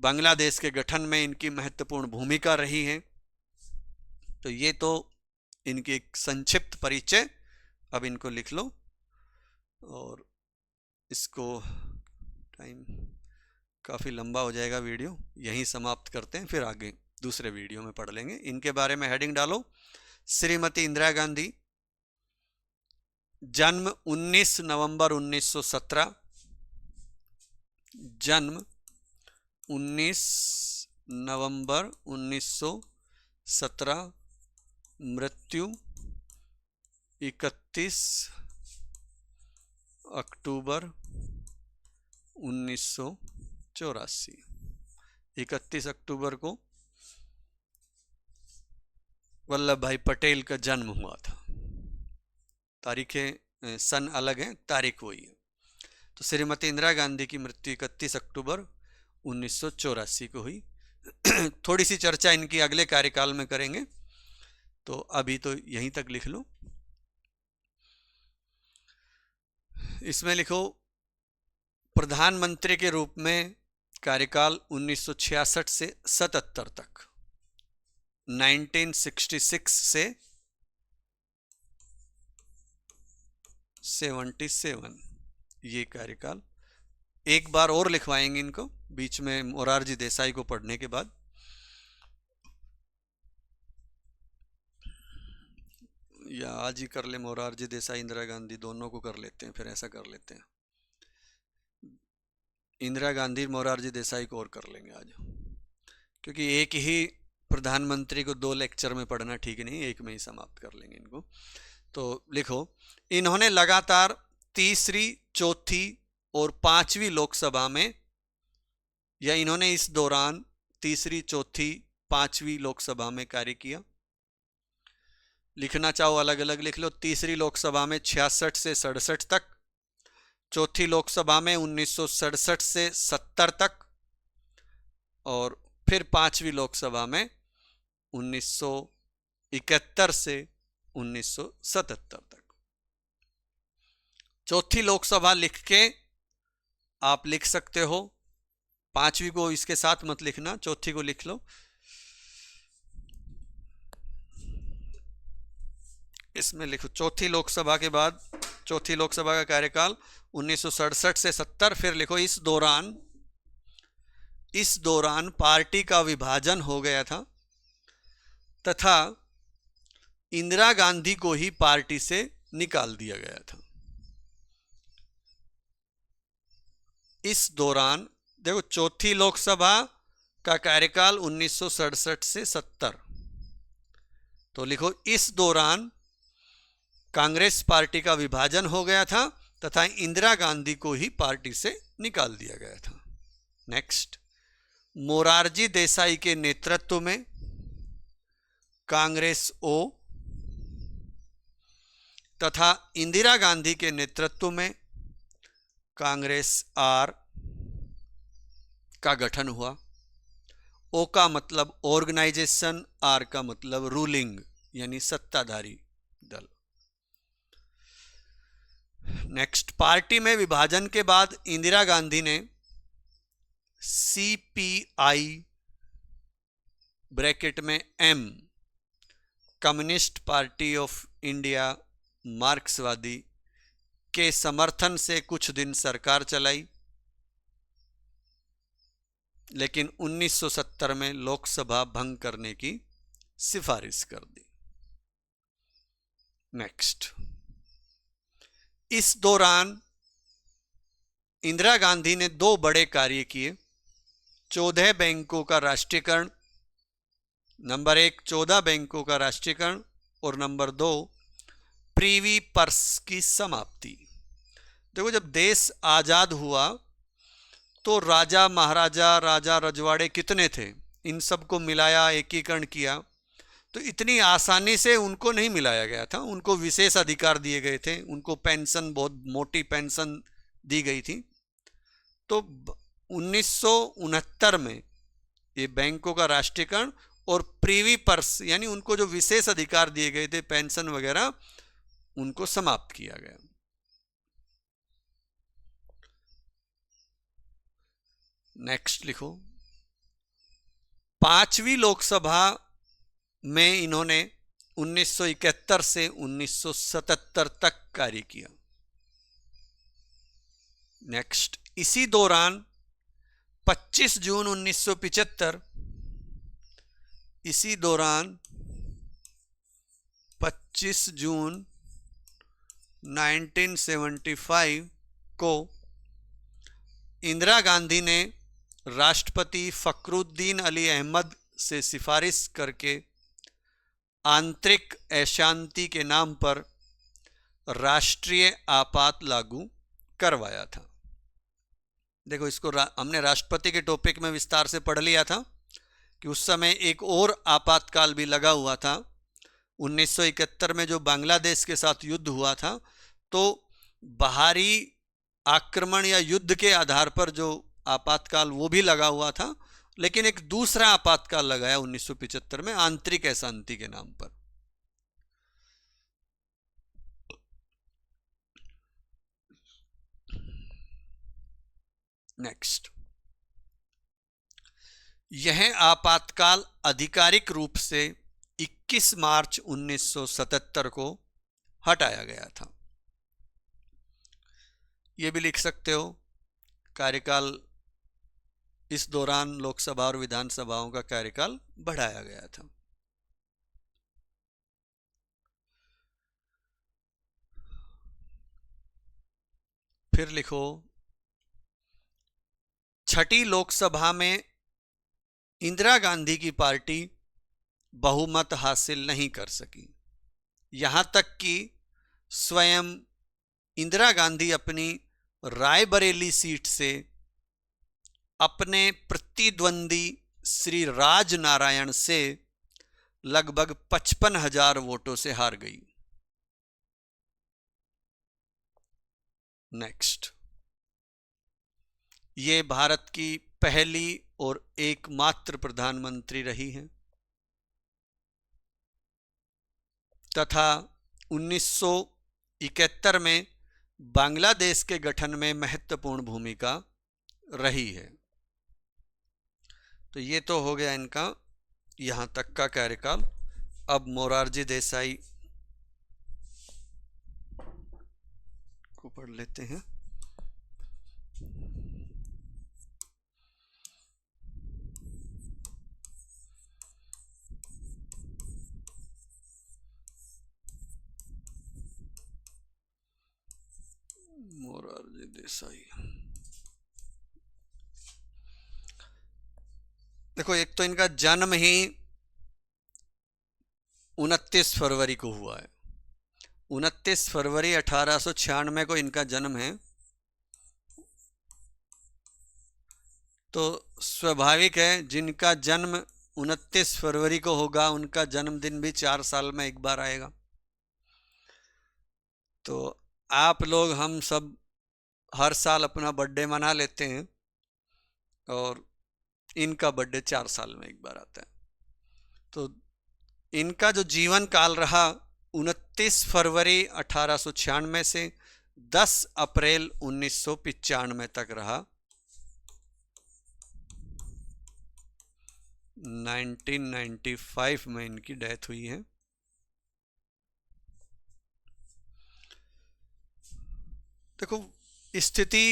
बांग्लादेश के गठन में इनकी महत्वपूर्ण भूमिका रही है। तो ये तो इनकी एक संक्षिप्त परिचय, अब इनको लिख लो। और इसको टाइम काफ़ी लंबा हो जाएगा, वीडियो यहीं समाप्त करते हैं, फिर आगे दूसरे वीडियो में पढ़ लेंगे। इनके बारे में हेडिंग डालो, श्रीमती इंदिरा गांधी, जन्म 19 नवंबर 1917, जन्म 19 नवंबर 1917, मृत्यु 31 अक्टूबर 1984। 31 अक्टूबर को वल्लभ भाई पटेल का जन्म हुआ था। तारीखें सन अलग हैं, तारीख वही है। तो श्रीमती इंदिरा गांधी की मृत्यु 31 अक्टूबर 1984 को हुई। थोड़ी सी चर्चा इनकी अगले कार्यकाल में करेंगे, तो अभी तो यहीं तक लिख लो। इसमें लिखो, प्रधानमंत्री के रूप में कार्यकाल 1966 से 77 तक, 1966 से 77 ये कार्यकाल। एक बार और लिखवाएंगे इनको बीच में मोरारजी देसाई को पढ़ने के बाद। या आज ही कर ले, मोरारजी देसाई इंदिरा गांधी दोनों को कर लेते हैं, फिर ऐसा कर लेते हैं, इंदिरा गांधी मोरारजी देसाई को और कर लेंगे आज, क्योंकि एक ही प्रधानमंत्री को 2 लेक्चर में पढ़ना ठीक नहीं, एक में ही समाप्त कर लेंगे इनको। तो लिखो, इन्होंने लगातार तीसरी, चौथी और 5वीं लोकसभा में, या इन्होंने इस दौरान तीसरी, चौथी, 5वीं लोकसभा में कार्य किया। लिखना चाहो अलग अलग लिख लो। तीसरी लोकसभा में 66 से 67 तक, चौथी लोकसभा में 1967 से 70 तक, और फिर 5वीं लोकसभा में 1971 से 1977 तक। चौथी लोकसभा लिख के आप लिख सकते हो, 5वीं को इसके साथ मत लिखना, चौथी को लिख लो। इसमें लिखो, चौथी लोकसभा के बाद, चौथी लोकसभा का कार्यकाल 1967 से 70। फिर लिखो, इस दौरान पार्टी का विभाजन हो गया था तथा इंदिरा गांधी को ही पार्टी से निकाल दिया गया था। इस दौरान देखो, चौथी लोकसभा का कार्यकाल 1967 से 70, तो लिखो, इस दौरान कांग्रेस पार्टी का विभाजन हो गया था तथा इंदिरा गांधी को ही पार्टी से निकाल दिया गया था। नेक्स्ट, मोरारजी देसाई के नेतृत्व में कांग्रेस ओ तथा इंदिरा गांधी के नेतृत्व में कांग्रेस आर का गठन हुआ। ओ का मतलब ऑर्गेनाइजेशन, आर का मतलब रूलिंग यानी सत्ताधारी दल। नेक्स्ट, पार्टी में विभाजन के बाद इंदिरा गांधी ने सीपीआई ब्रैकेट में M, communist party of India मार्क्सवादी के समर्थन से कुछ दिन सरकार चलाई, लेकिन 1970 में लोकसभा भंग करने की सिफारिश कर दी। नेक्स्ट, इस दौरान इंदिरा गांधी ने 2 बड़े कार्य किए। 14 बैंकों का राष्ट्रीयकरण, नंबर 1 14 बैंकों का राष्ट्रीयकरण, और नंबर 2 प्रीवी पर्स की समाप्ति। देखो, जब देश आजाद हुआ तो राजा महाराजा, राजा रजवाड़े कितने थे, इन सबको मिलाया, एकीकरण किया, तो इतनी आसानी से उनको नहीं मिलाया गया था। उनको विशेष अधिकार दिए गए थे, उनको पेंशन, बहुत मोटी पेंशन दी गई थी। तो 1969 में ये बैंकों का राष्ट्रीयकरण और प्रीवी पर्स यानी उनको जो विशेष अधिकार दिए गए थे, पेंशन वगैरह, उनको समाप्त किया गया। नेक्स्ट लिखो, 5वीं लोकसभा में इन्होंने 1971 से 1977 तक कार्य किया। नेक्स्ट, इसी दौरान 25 जून 1975 इसी दौरान 25 जून 1975 को इंदिरा गांधी ने राष्ट्रपति फखरुद्दीन अली अहमद से सिफारिश करके आंतरिक अशांति के नाम पर राष्ट्रीय आपात लागू करवाया था। देखो, इसको हमने राष्ट्रपति के टॉपिक में विस्तार से पढ़ लिया था कि उस समय एक और आपातकाल भी लगा हुआ था। 1971 में जो बांग्लादेश के साथ युद्ध हुआ था, तो बाहरी आक्रमण या युद्ध के आधार पर जो आपातकाल वो भी लगा हुआ था, लेकिन एक दूसरा आपातकाल लगाया 1975 में आंतरिक अशांति के नाम पर। नेक्स्ट, यह आपातकाल आधिकारिक रूप से 21 मार्च 1977 को हटाया गया था। यह भी लिख सकते हो, कार्यकाल इस दौरान लोकसभा और विधानसभाओं का कार्यकाल बढ़ाया गया था। फिर लिखो, छठी लोकसभा में इंदिरा गांधी की पार्टी बहुमत हासिल नहीं कर सकी। यहां तक कि स्वयं इंदिरा गांधी अपनी रायबरेली सीट से अपने प्रतिद्वंदी श्री राज नारायण से लगभग 55,000 वोटों से हार गई। नेक्स्ट, ये भारत की पहली और एकमात्र प्रधानमंत्री रही हैं तथा 1971 में बांग्लादेश के गठन में महत्वपूर्ण भूमिका रही है। तो ये तो हो गया इनका यहाँ तक का कार्यकाल। अब मोरारजी देसाई को पढ़ लेते हैं। मोरारजी देसाई, देखो, एक तो इनका जन्म ही 29 फरवरी को हुआ है। 29 फरवरी 1896 को इनका जन्म है। तो स्वाभाविक है, जिनका जन्म 29 फरवरी को होगा उनका जन्मदिन भी 4 साल में एक बार आएगा। तो आप लोग, हम सब हर साल अपना बर्थडे मना लेते हैं और इनका बर्थडे 4 साल में एक बार आता है। तो इनका जो जीवन काल रहा 29 फरवरी 1896 से 10 अप्रैल 1995 तक रहा। 1995 में इनकी डेथ हुई है। देखो, स्थिति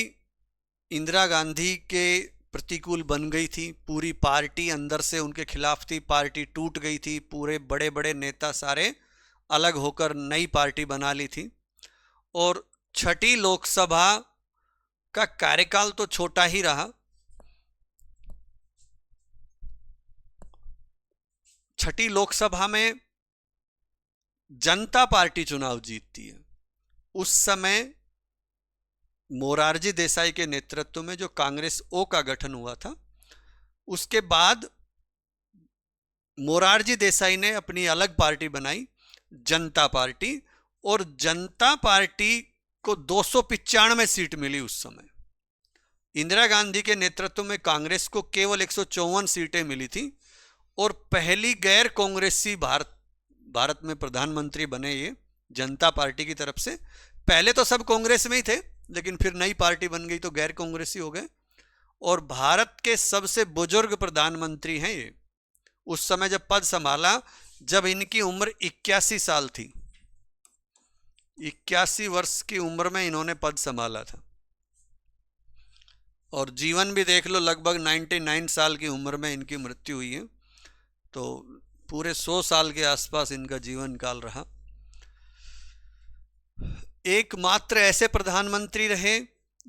इंदिरा गांधी के प्रतिकूल बन गई थी। पूरी पार्टी अंदर से उनके खिलाफ थी, पार्टी टूट गई थी। पूरे बड़े बड़े नेता सारे अलग होकर नई पार्टी बना ली थी। और छठी लोकसभा का कार्यकाल तो छोटा ही रहा। छठी लोकसभा में जनता पार्टी चुनाव जीतती है। उस समय मोरारजी देसाई के नेतृत्व में जो कांग्रेस ओ का गठन हुआ था, उसके बाद मोरारजी देसाई ने अपनी अलग पार्टी बनाई, जनता पार्टी। और जनता पार्टी को 295 सीट मिली उस समय। इंदिरा गांधी के नेतृत्व में कांग्रेस को केवल 154 सीटें मिली थी। और पहली गैर कांग्रेसी भारत में प्रधानमंत्री बने ये जनता पार्टी की तरफ से। पहले तो सब कांग्रेस में ही थे, लेकिन फिर नई पार्टी बन गई तो गैर कांग्रेसी हो गए। और भारत के सबसे बुजुर्ग प्रधानमंत्री हैं ये। उस समय जब पद संभाला, जब इनकी उम्र 81 साल थी। 81 वर्ष की उम्र में इन्होंने पद संभाला था। और जीवन भी देख लो, लगभग 99 साल की उम्र में इनकी मृत्यु हुई है। तो पूरे 100 साल के आसपास इनका जीवन काल रहा। एकमात्र ऐसे प्रधानमंत्री रहे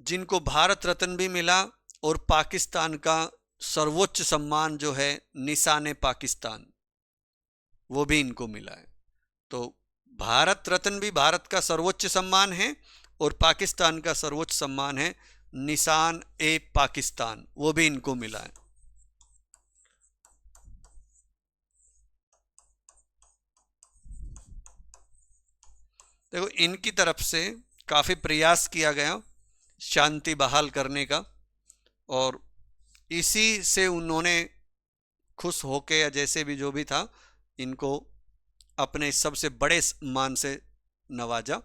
जिनको भारत रत्न भी मिला और पाकिस्तान का सर्वोच्च सम्मान जो है निशान पाकिस्तान, वो भी इनको मिला है। तो भारत रत्न भी भारत का सर्वोच्च सम्मान है और पाकिस्तान का सर्वोच्च सम्मान है निशान ए पाकिस्तान, वो भी इनको मिला है। देखो, इनकी तरफ से काफ़ी प्रयास किया गया शांति बहाल करने का, और इसी से उन्होंने खुश होके या जैसे भी जो भी था इनको अपने सबसे बड़े मान से नवाजा।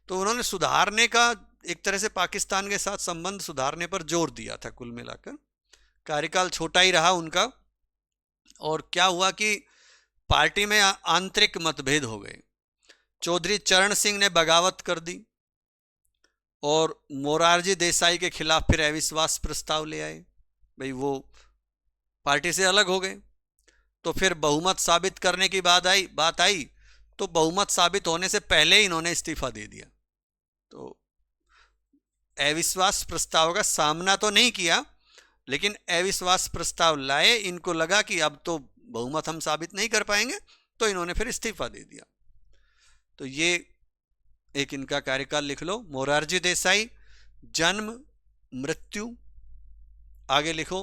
तो उन्होंने सुधारने का, एक तरह से पाकिस्तान के साथ संबंध सुधारने पर जोर दिया था। कुल मिलाकर कार्यकाल छोटा ही रहा उनका, और क्या हुआ कि पार्टी में आंतरिक मतभेद हो गए। चौधरी चरण सिंह ने बगावत कर दी और मोरारजी देसाई के खिलाफ फिर अविश्वास प्रस्ताव ले आए। भाई वो पार्टी से अलग हो गए। तो फिर बहुमत साबित करने की बात आई तो बहुमत साबित होने से पहले ही इन्होंने इस्तीफा दे दिया। तो अविश्वास प्रस्ताव का सामना तो नहीं किया, लेकिन अविश्वास प्रस्ताव लाए। इनको लगा कि अब तो बहुमत हम साबित नहीं कर पाएंगे, तो इन्होंने फिर इस्तीफा दे दिया। तो ये एक इनका कार्यकाल लिख लो। मोरारजी देसाई, जन्म मृत्यु, आगे लिखो।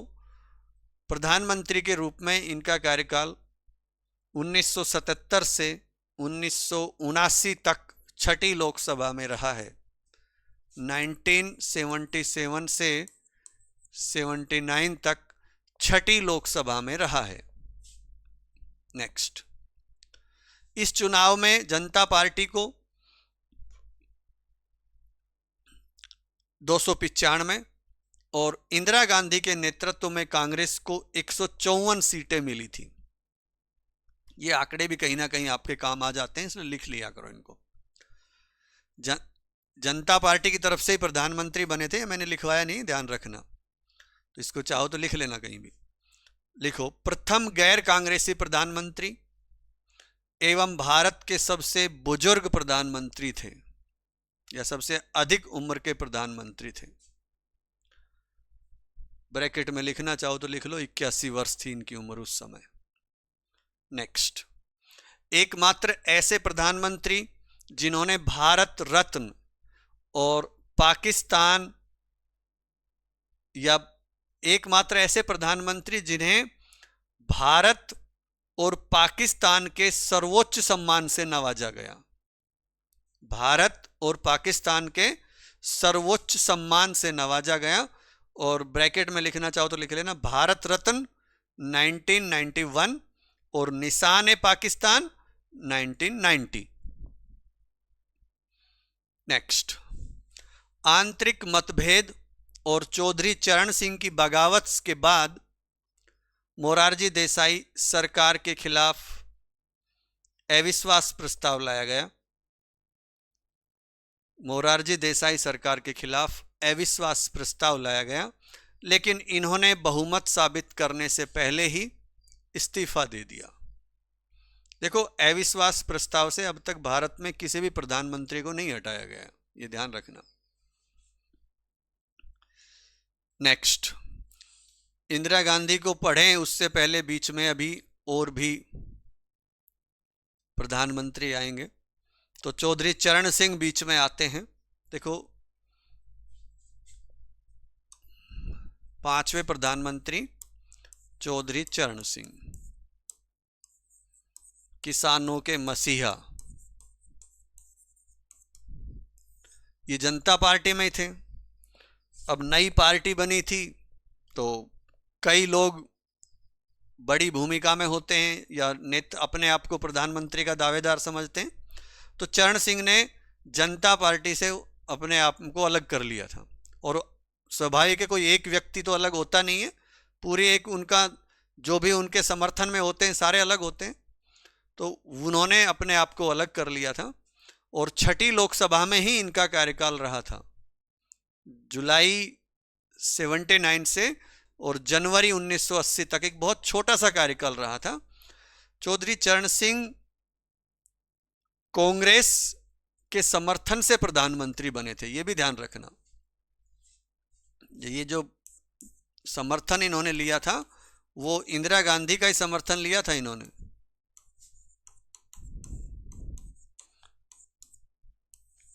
प्रधानमंत्री के रूप में इनका कार्यकाल 1977 से 1979 तक छठी लोकसभा में रहा है। 1977 से 79 तक छठी लोकसभा में रहा है। नेक्स्ट, इस चुनाव में जनता पार्टी को 295 और इंदिरा गांधी के नेतृत्व में कांग्रेस को 154 सीटें मिली थी। ये आंकड़े भी कहीं ना कहीं आपके काम आ जाते हैं, इसलिए लिख लिया करो इनको। जनता पार्टी की तरफ से ही प्रधानमंत्री बने थे, मैंने लिखवाया नहीं, ध्यान रखना। तो इसको चाहो तो लिख लेना कहीं भी। लिखो, प्रथम गैर कांग्रेसी प्रधानमंत्री एवं भारत के सबसे बुजुर्ग प्रधानमंत्री थे, या सबसे अधिक उम्र के प्रधानमंत्री थे। ब्रैकेट में लिखना चाहो तो लिख लो, 81 वर्ष थी इनकी उम्र उस समय। नेक्स्ट, एकमात्र ऐसे प्रधानमंत्री जिन्होंने भारत रत्न और पाकिस्तान, या एकमात्र ऐसे प्रधानमंत्री जिन्हें भारत और पाकिस्तान के सर्वोच्च सम्मान से नवाजा गया। भारत और पाकिस्तान के सर्वोच्च सम्मान से नवाजा गया। और ब्रैकेट में लिखना चाहो तो लिख लेना, भारत रत्न 1991 और निशान पाकिस्तान 1990। नेक्स्ट, आंतरिक मतभेद और चौधरी चरण सिंह की बगावत के बाद मोरारजी देसाई सरकार के खिलाफ अविश्वास प्रस्ताव लाया गया। मोरारजी देसाई सरकार के खिलाफ अविश्वास प्रस्ताव लाया गया, लेकिन इन्होंने बहुमत साबित करने से पहले ही इस्तीफा दे दिया। देखो, अविश्वास प्रस्ताव से अब तक भारत में किसी भी प्रधानमंत्री को नहीं हटाया गया, ये ध्यान रखना। नेक्स्ट, इंदिरा गांधी को पढ़ें, उससे पहले बीच में अभी और भी प्रधानमंत्री आएंगे। तो चौधरी चरण सिंह बीच में आते हैं। देखो, 5वें प्रधानमंत्री चौधरी चरण सिंह, किसानों के मसीहा। ये जनता पार्टी में थे। अब नई पार्टी बनी थी तो कई लोग बड़ी भूमिका में होते हैं या अपने आप को प्रधानमंत्री का दावेदार समझते हैं। तो चरण सिंह ने जनता पार्टी से अपने आप को अलग कर लिया था। और स्वाभाविक है, कोई एक व्यक्ति तो अलग होता नहीं है, पूरी एक उनका जो भी उनके समर्थन में होते हैं सारे अलग होते हैं। तो उन्होंने अपने आप को अलग कर लिया था और छठी लोकसभा में ही इनका कार्यकाल रहा था, जुलाई 79 से और जनवरी 1980 तक। एक बहुत छोटा सा कार्यकाल रहा था। चौधरी चरण सिंह कांग्रेस के समर्थन से प्रधानमंत्री बने थे, ये भी ध्यान रखना। ये जो समर्थन इन्होंने लिया था वो इंदिरा गांधी का ही समर्थन लिया था इन्होंने।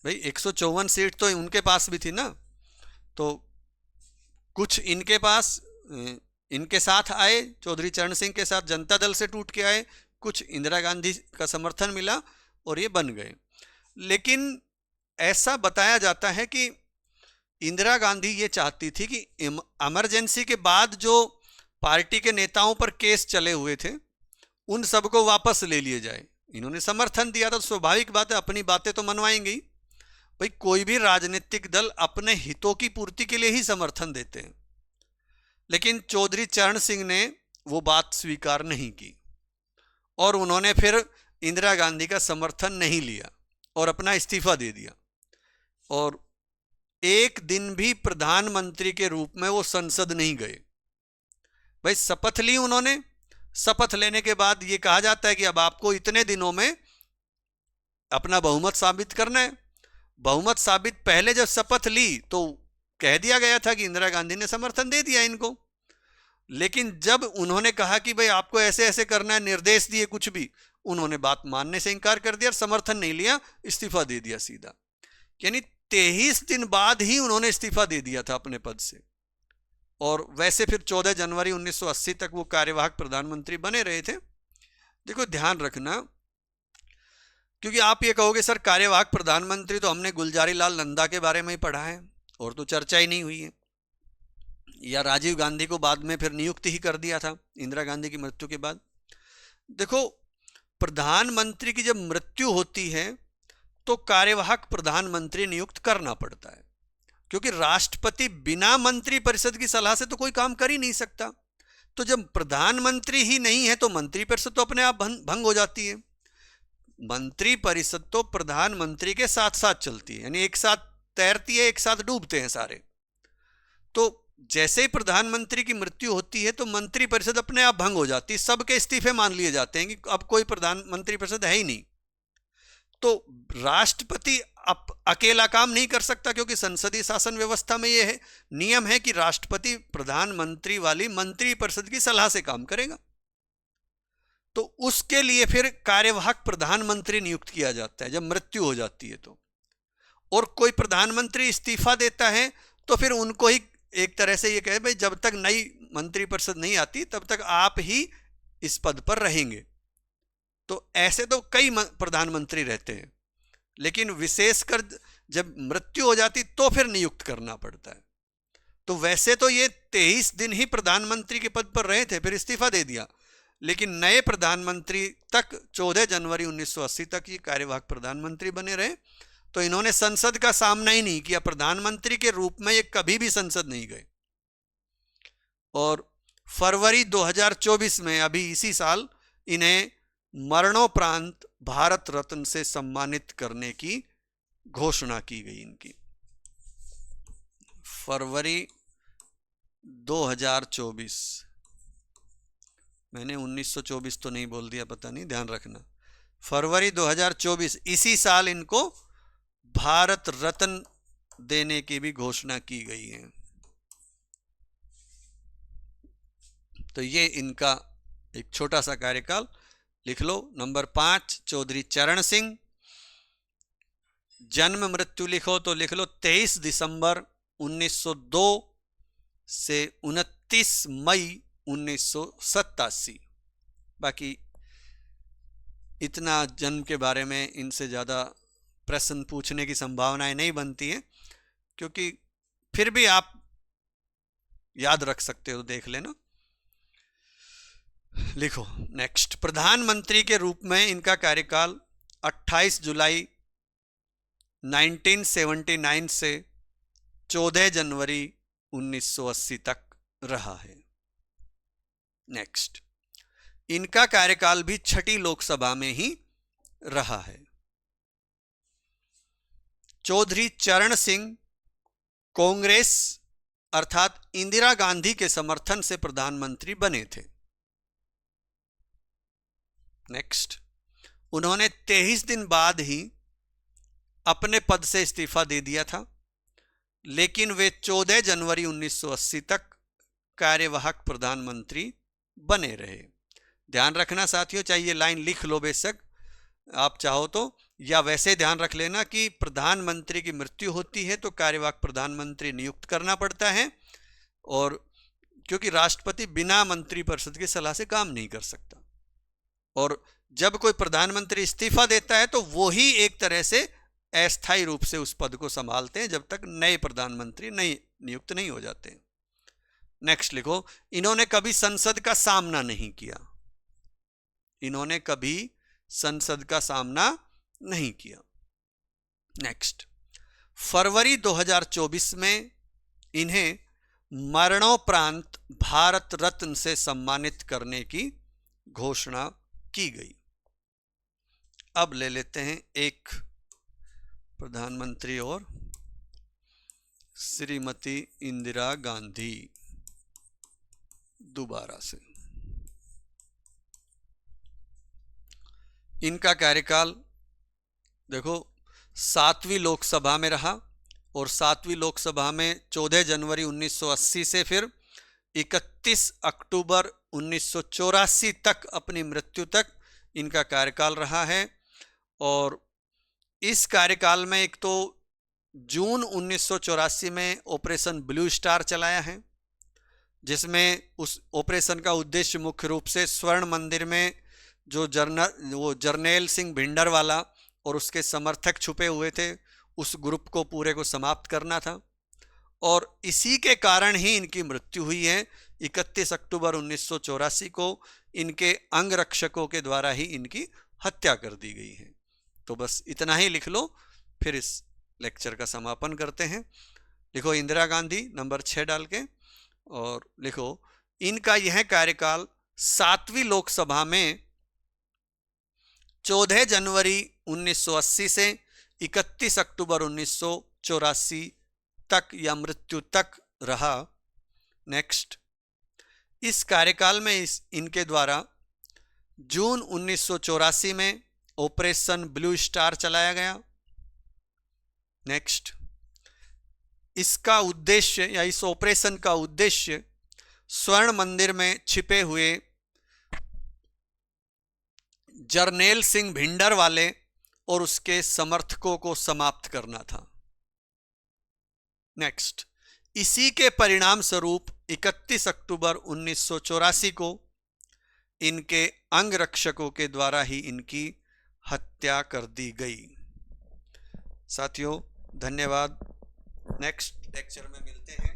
भाई 154 सीट तो उनके पास भी थी ना, तो कुछ इनके पास इनके साथ आए, चौधरी चरण सिंह के साथ जनता दल से टूट के आए, कुछ इंदिरा गांधी का समर्थन मिला और ये बन गए। लेकिन ऐसा बताया जाता है कि इंदिरा गांधी ये चाहती थी कि इमरजेंसी के बाद जो पार्टी के नेताओं पर केस चले हुए थे उन सबको वापस ले लिए जाए। इन्होंने समर्थन दिया था, तो स्वाभाविक बात है अपनी बातें तो मनवाएंगे ही। भाई कोई भी राजनीतिक दल अपने हितों की पूर्ति के लिए ही समर्थन देते हैं, लेकिन चौधरी चरण सिंह ने वो बात स्वीकार नहीं की और उन्होंने फिर इंदिरा गांधी का समर्थन नहीं लिया और अपना इस्तीफा दे दिया और एक दिन भी प्रधानमंत्री के रूप में वो संसद नहीं गए। भाई शपथ ली उन्होंने, शपथ लेने के बाद ये कहा जाता है कि अब आपको इतने दिनों में अपना बहुमत साबित करना है। बहुमत साबित पहले जब शपथ ली तो कह दिया गया था कि इंदिरा गांधी ने समर्थन दे दिया इनको, लेकिन जब उन्होंने कहा कि भाई आपको ऐसे ऐसे करना है, निर्देश दिए कुछ भी, उन्होंने बात मानने से इनकार कर दिया, समर्थन नहीं लिया, इस्तीफा दे दिया सीधा। यानी 23 दिन बाद ही उन्होंने इस्तीफा दे दिया था अपने पद से। और वैसे फिर 14 जनवरी 1980 तक वो कार्यवाहक प्रधानमंत्री बने रहे थे। देखो ध्यान रखना, क्योंकि आप ये कहोगे सर कार्यवाहक प्रधानमंत्री तो हमने गुलजारी लाल नंदा के बारे में ही पढ़ा है और तो चर्चा ही नहीं हुई है, या राजीव गांधी को बाद में फिर नियुक्त ही कर दिया था इंदिरा गांधी की मृत्यु के बाद। देखो प्रधानमंत्री की जब मृत्यु होती है तो कार्यवाहक प्रधानमंत्री नियुक्त करना पड़ता है, क्योंकि राष्ट्रपति बिना मंत्री परिषद की सलाह से तो कोई काम कर ही नहीं सकता। तो जब प्रधानमंत्री ही नहीं है तो मंत्री परिषद तो अपने आप भंग हो जाती है। मंत्री परिषद तो प्रधानमंत्री के साथ साथ चलती है, यानी एक साथ तैरती है, एक साथ डूबते हैं सारे। तो जैसे ही प्रधानमंत्री की मृत्यु होती है तो मंत्री परिषद अपने आप भंग हो जाती है, सबके इस्तीफे मान लिए जाते हैं कि अब कोई प्रधानमंत्री परिषद है ही नहीं। तो राष्ट्रपति अकेला काम नहीं कर सकता, क्योंकि संसदीय शासन व्यवस्था में यह है, नियम है कि राष्ट्रपति प्रधानमंत्री वाली मंत्री परिषद की सलाह से काम करेगा। तो उसके लिए फिर कार्यवाहक प्रधानमंत्री नियुक्त किया जाता है जब मृत्यु हो जाती है तो। और कोई प्रधानमंत्री इस्तीफा देता है तो फिर उनको ही एक तरह से ये कहे भाई जब तक नई मंत्री परिषद नहीं आती तब तक आप ही इस पद पर रहेंगे। तो ऐसे तो कई प्रधानमंत्री रहते हैं, लेकिन विशेषकर जब मृत्यु हो जाती तो फिर नियुक्त करना पड़ता है। तो वैसे तो ये 23 दिन ही प्रधानमंत्री के पद पर रहे थे, फिर इस्तीफा दे दिया, लेकिन नए प्रधानमंत्री तक 14 जनवरी 1980 तक ये कार्यवाहक प्रधानमंत्री बने रहे। तो इन्होंने संसद का सामना ही नहीं किया, प्रधानमंत्री के रूप में ये कभी भी संसद नहीं गए। और फरवरी 2024 में अभी इसी साल इन्हें मरणोपरांत भारत रत्न से सम्मानित करने की घोषणा की गई इनकी। फरवरी 2024, मैंने 1924 तो नहीं बोल दिया, पता नहीं, ध्यान रखना। फरवरी 2024 इसी साल इनको भारत रत्न देने की भी घोषणा की गई है। तो ये इनका एक छोटा सा कार्यकाल लिख लो। नंबर 5 चौधरी चरण सिंह। जन्म मृत्यु लिखो तो लिख लो 23 दिसंबर 1902 से 29 मई 1987। बाकी इतना जन्म के बारे में इनसे ज़्यादा प्रश्न पूछने की संभावनाएं नहीं बनती हैं, क्योंकि फिर भी आप याद रख सकते हो, देख लेना। लिखो नेक्स्ट। प्रधानमंत्री के रूप में इनका कार्यकाल 28 जुलाई 1979 से 14 जनवरी 1980 तक रहा है। नेक्स्ट, इनका कार्यकाल भी छठी लोकसभा में ही रहा है। चौधरी चरण सिंह कांग्रेस अर्थात इंदिरा गांधी के समर्थन से प्रधानमंत्री बने थे। नेक्स्ट, उन्होंने 23 दिन बाद ही अपने पद से इस्तीफा दे दिया था, लेकिन वे 14 जनवरी 1980 तक कार्यवाहक प्रधानमंत्री बने रहे। ध्यान रखना साथियों, चाहे ये लाइन लिख लो बेशक आप चाहो तो, या वैसे ध्यान रख लेना कि प्रधानमंत्री की मृत्यु होती है तो कार्यवाहक प्रधानमंत्री नियुक्त करना पड़ता है, और क्योंकि राष्ट्रपति बिना मंत्रिपरिषद की सलाह से काम नहीं कर सकता, और जब कोई प्रधानमंत्री इस्तीफा देता है तो वो ही एक तरह से अस्थायी रूप से उस पद को संभालते हैं जब तक नए प्रधानमंत्री नियुक्त नहीं हो जाते। नेक्स्ट लिखो, इन्होंने कभी संसद का सामना नहीं किया। इन्होंने कभी संसद का सामना नहीं किया। नेक्स्ट, फरवरी 2024 में इन्हें मरणोपरांत भारत रत्न से सम्मानित करने की घोषणा की गई। अब ले लेते हैं एक प्रधानमंत्री और श्रीमती इंदिरा गांधी दोबारा से। इनका कार्यकाल देखो 7वीं लोकसभा में रहा, और 7वीं लोकसभा में 14 जनवरी 1980 से फिर 31 अक्टूबर 1984 तक, अपनी मृत्यु तक इनका कार्यकाल रहा है। और इस कार्यकाल में एक तो जून 1984 में ऑपरेशन ब्लू स्टार चलाया है, जिसमें उस ऑपरेशन का उद्देश्य मुख्य रूप से स्वर्ण मंदिर में जो जर्नैल सिंह भिंडरवाला और उसके समर्थक छुपे हुए थे, उस ग्रुप को पूरे को समाप्त करना था, और इसी के कारण ही इनकी मृत्यु हुई है। 31 अक्टूबर 1984 को इनके अंगरक्षकों के द्वारा ही इनकी हत्या कर दी गई है। तो बस इतना ही लिख लो, फिर इस लेक्चर का समापन करते हैं। लिखो इंदिरा गांधी नंबर 6 डाल के, और लिखो इनका यह कार्यकाल 7वीं लोकसभा में 14 जनवरी 1980 से 31 अक्टूबर 1984 तक या मृत्यु तक रहा। नेक्स्ट, इस कार्यकाल में इनके द्वारा जून 1984 में ऑपरेशन ब्लू स्टार चलाया गया। नेक्स्ट, इसका उद्देश्य या इस ऑपरेशन का उद्देश्य स्वर्ण मंदिर में छिपे हुए जर्नैल सिंह भिंडरवाले और उसके समर्थकों को समाप्त करना था। नेक्स्ट, इसी के परिणाम स्वरूप 31 अक्टूबर 1984 को इनके अंगरक्षकों के द्वारा ही इनकी हत्या कर दी गई। साथियों धन्यवाद, नेक्स्ट लेक्चर में मिलते हैं।